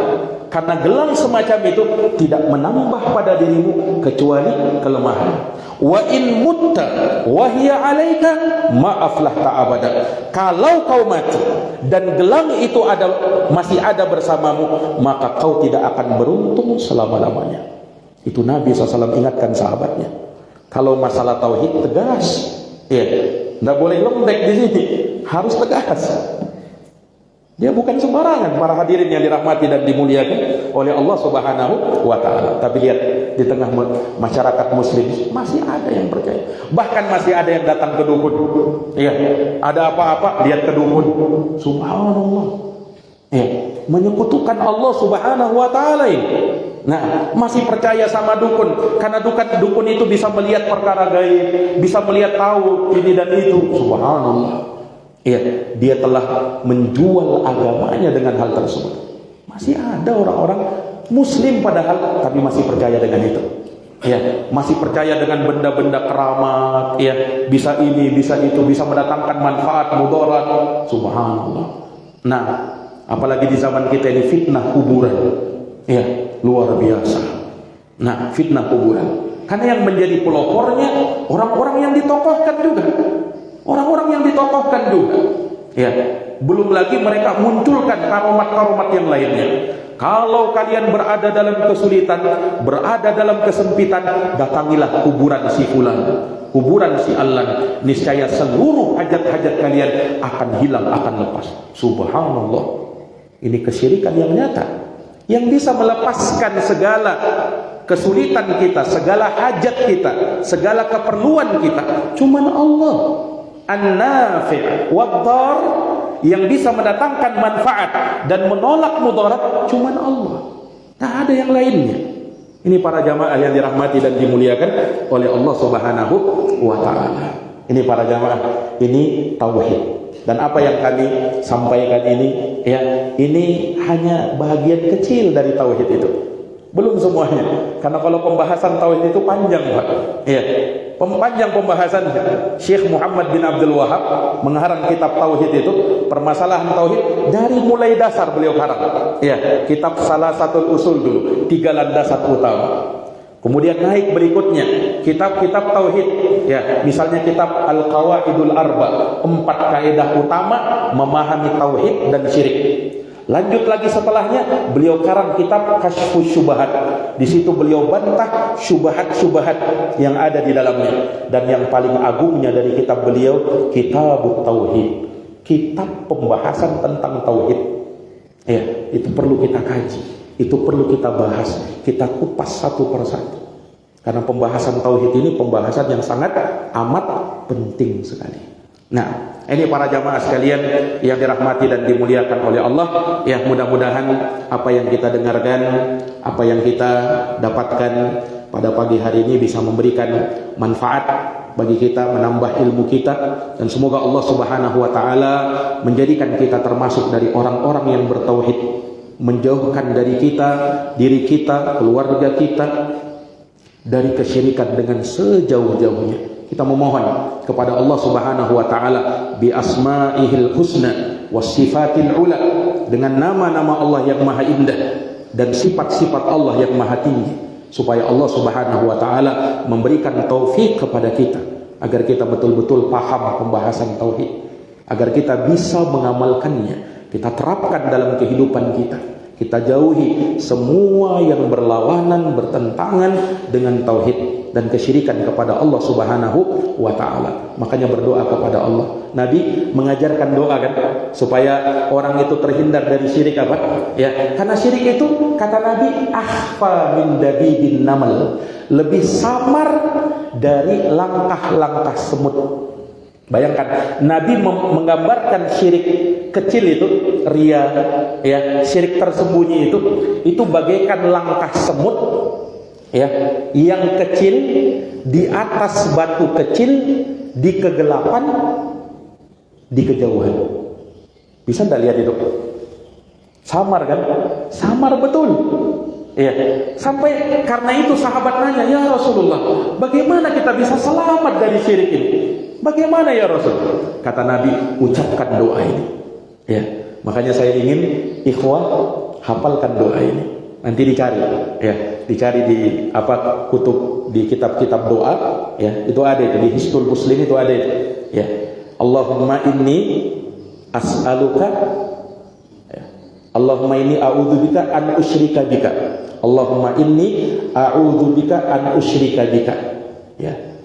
Karena gelang semacam itu tidak menambah pada dirimu kecuali kelemahan. Wa in mutta wa hiya 'alaika ma aflahta abada. Kalau kau mati dan gelang itu masih ada bersamamu, maka kau tidak akan beruntung selama-lamanya. Itu Nabi SAW ingatkan sahabatnya. Kalau masalah tauhid tegas, ya, tidak boleh lembek di sini, harus tegas. Dia bukan sembarangan, para hadirin yang dirahmati dan dimuliakan oleh Allah Subhanahu wa taala. Tapi lihat, di tengah masyarakat muslim masih ada yang percaya. Bahkan masih ada yang datang ke dukun. Ya, ada apa-apa lihat ke dukun. Subhanallah. Ya, menyekutukan Allah Subhanahu wa taala ini. Nah, masih percaya sama dukun, karena dukun itu bisa melihat perkara gaib, bisa melihat tahu ini dan itu. Subhanallah. Ya, dia telah menjual agamanya dengan hal tersebut. Masih ada orang-orang muslim padahal, tapi masih percaya dengan itu. Ya, masih percaya dengan benda-benda keramat, ya, bisa ini, bisa itu, bisa mendatangkan manfaat, mudarat. Subhanallah. Nah, apalagi di zaman kita ini fitnah kuburan. Ya, luar biasa. Nah, fitnah kuburan. Karena yang menjadi pelopornya orang-orang yang ditokohkan juga. Orang-orang yang ditokohkan juga. Ya, belum lagi mereka munculkan karomat-karomat yang lainnya. Kalau kalian berada dalam kesulitan, berada dalam kesempitan, datangilah kuburan si fulan, kuburan si Allan. Niscaya seluruh hajat-hajat kalian akan hilang, akan lepas. Subhanallah. Ini kesyirikan yang nyata, yang bisa melepaskan segala kesulitan kita, segala hajat kita, segala keperluan kita. Cuman Allah An-Nafi' wad-Dar, yang bisa mendatangkan manfaat dan menolak mudarat, cuman Allah. Tak ada yang lainnya. Ini para jamaah yang dirahmati dan dimuliakan oleh Allah Subhanahu wa taala. Ini para jamaah, ini tauhid. Dan apa yang kami sampaikan ini, ya, ini hanya bagian kecil dari tauhid itu. Belum semuanya. Karena kalau pembahasan tauhid itu panjang, Pak. Ya. Panjang pembahasannya. Syekh Muhammad bin Abdul Wahab mengarang kitab tauhid itu, permasalahan tauhid dari mulai dasar beliau karang. Ya, kitab Salasatul Usul dulu, 3 landasan utama. Kemudian naik berikutnya kitab-kitab tauhid, ya, misalnya kitab Al-Qawaidul Arba, 4 kaidah utama memahami tauhid dan syirik. Lanjut lagi setelahnya beliau karang kitab Kasyfus Syubhat. Di situ beliau bantah syubhat-syubhat yang ada di dalamnya. Dan yang paling agungnya dari kitab beliau, Kitabut Tauhid, kitab pembahasan tentang tauhid. Ya, itu perlu kita kaji, itu perlu kita bahas, kita kupas satu persatu. Karena pembahasan tauhid ini pembahasan yang sangat amat penting sekali. Nah, ini para jamaah sekalian yang dirahmati dan dimuliakan oleh Allah, ya, mudah-mudahan apa yang kita dengarkan, apa yang kita dapatkan pada pagi hari ini bisa memberikan manfaat bagi kita, menambah ilmu kita, dan semoga Allah Subhanahu wa taala menjadikan kita termasuk dari orang-orang yang bertauhid, menjauhkan dari kita, diri kita, keluarga kita dari kesyirikan dengan sejauh-jauhnya. Kita memohon kepada Allah Subhanahu wa taala bi asma'ihil husna was sifatil ula, dengan nama-nama Allah yang maha indah dan sifat-sifat Allah yang maha tinggi, supaya Allah Subhanahu wa taala memberikan taufik kepada kita agar kita betul-betul paham pembahasan tauhid, agar kita bisa mengamalkannya, kita terapkan dalam kehidupan kita. Kita jauhi semua yang berlawanan, bertentangan dengan tauhid dan kesyirikan kepada Allah Subhanahu wa taala. Makanya berdoa kepada Allah. Nabi mengajarkan doa kan, supaya orang itu terhindar dari syirik apa? Ya, karena syirik itu kata Nabi akhfa min dabibin namal, lebih samar dari langkah-langkah semut. Bayangkan Nabi menggambarkan syirik kecil itu, ria, ya, syirik tersembunyi itu bagaikan langkah semut, ya, yang kecil di atas batu kecil, di kegelapan, di kejauhan. Bisa enggak lihat itu? Samar kan? Samar betul. Ya, sampai karena itu sahabat nanya, "Ya Rasulullah, bagaimana kita bisa selamat dari syirik ini? Bagaimana ya Rasul?" Kata Nabi, ucapkan doa ini. Ya, makanya saya ingin ikhwah hafalkan doa ini. Nanti dicari, ya, dicari di apa kutub, di kitab-kitab doa, ya, itu ada itu, di Hisnul Muslim itu ada itu. Ya, Allahumma inni as'aluka, ya, Allahumma inni a'udzubika an usyrika bika. Allahumma inni a'udzubika an usyrika bika. Ya.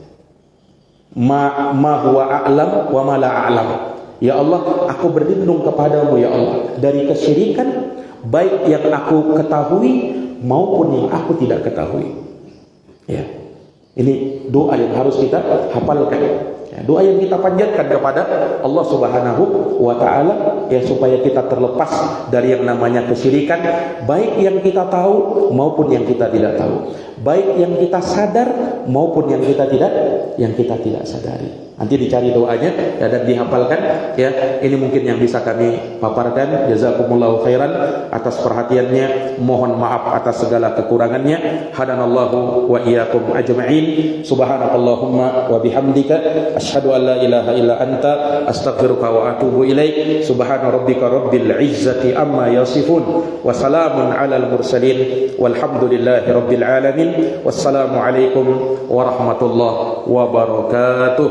Ma huwa a'lam wa ma la a'lam. Ya Allah, aku berlindung kepadamu ya Allah dari kesyirikan, baik yang aku ketahui maupun yang aku tidak ketahui. Ya. Ini doa yang harus kita hafalkan. Ya, doa yang kita panjatkan kepada Allah Subhanahu wa taala ya supaya kita terlepas dari yang namanya kesyirikan, baik yang kita tahu maupun yang kita tidak tahu, baik yang kita sadar maupun yang kita tidak sadari. Nanti dicari doanya ya, dan dihafalkan ya. Ini mungkin yang bisa kami paparkan. Jazakumullahu khairan atas perhatiannya. Mohon maaf atas segala kekurangannya. Hadanallahu wa iyyakum ajma'in. Subhanakallahumma wa bihamdika asyhadu an la ilaha illa anta astaghfiruka wa atubu ilaik. Subhana rabbika rabbil izzati amma yasifun wa salamun alal mursalin walhamdulillahi rabbil alamin. Wassalamu alaikum warahmatullahi wabarakatuh.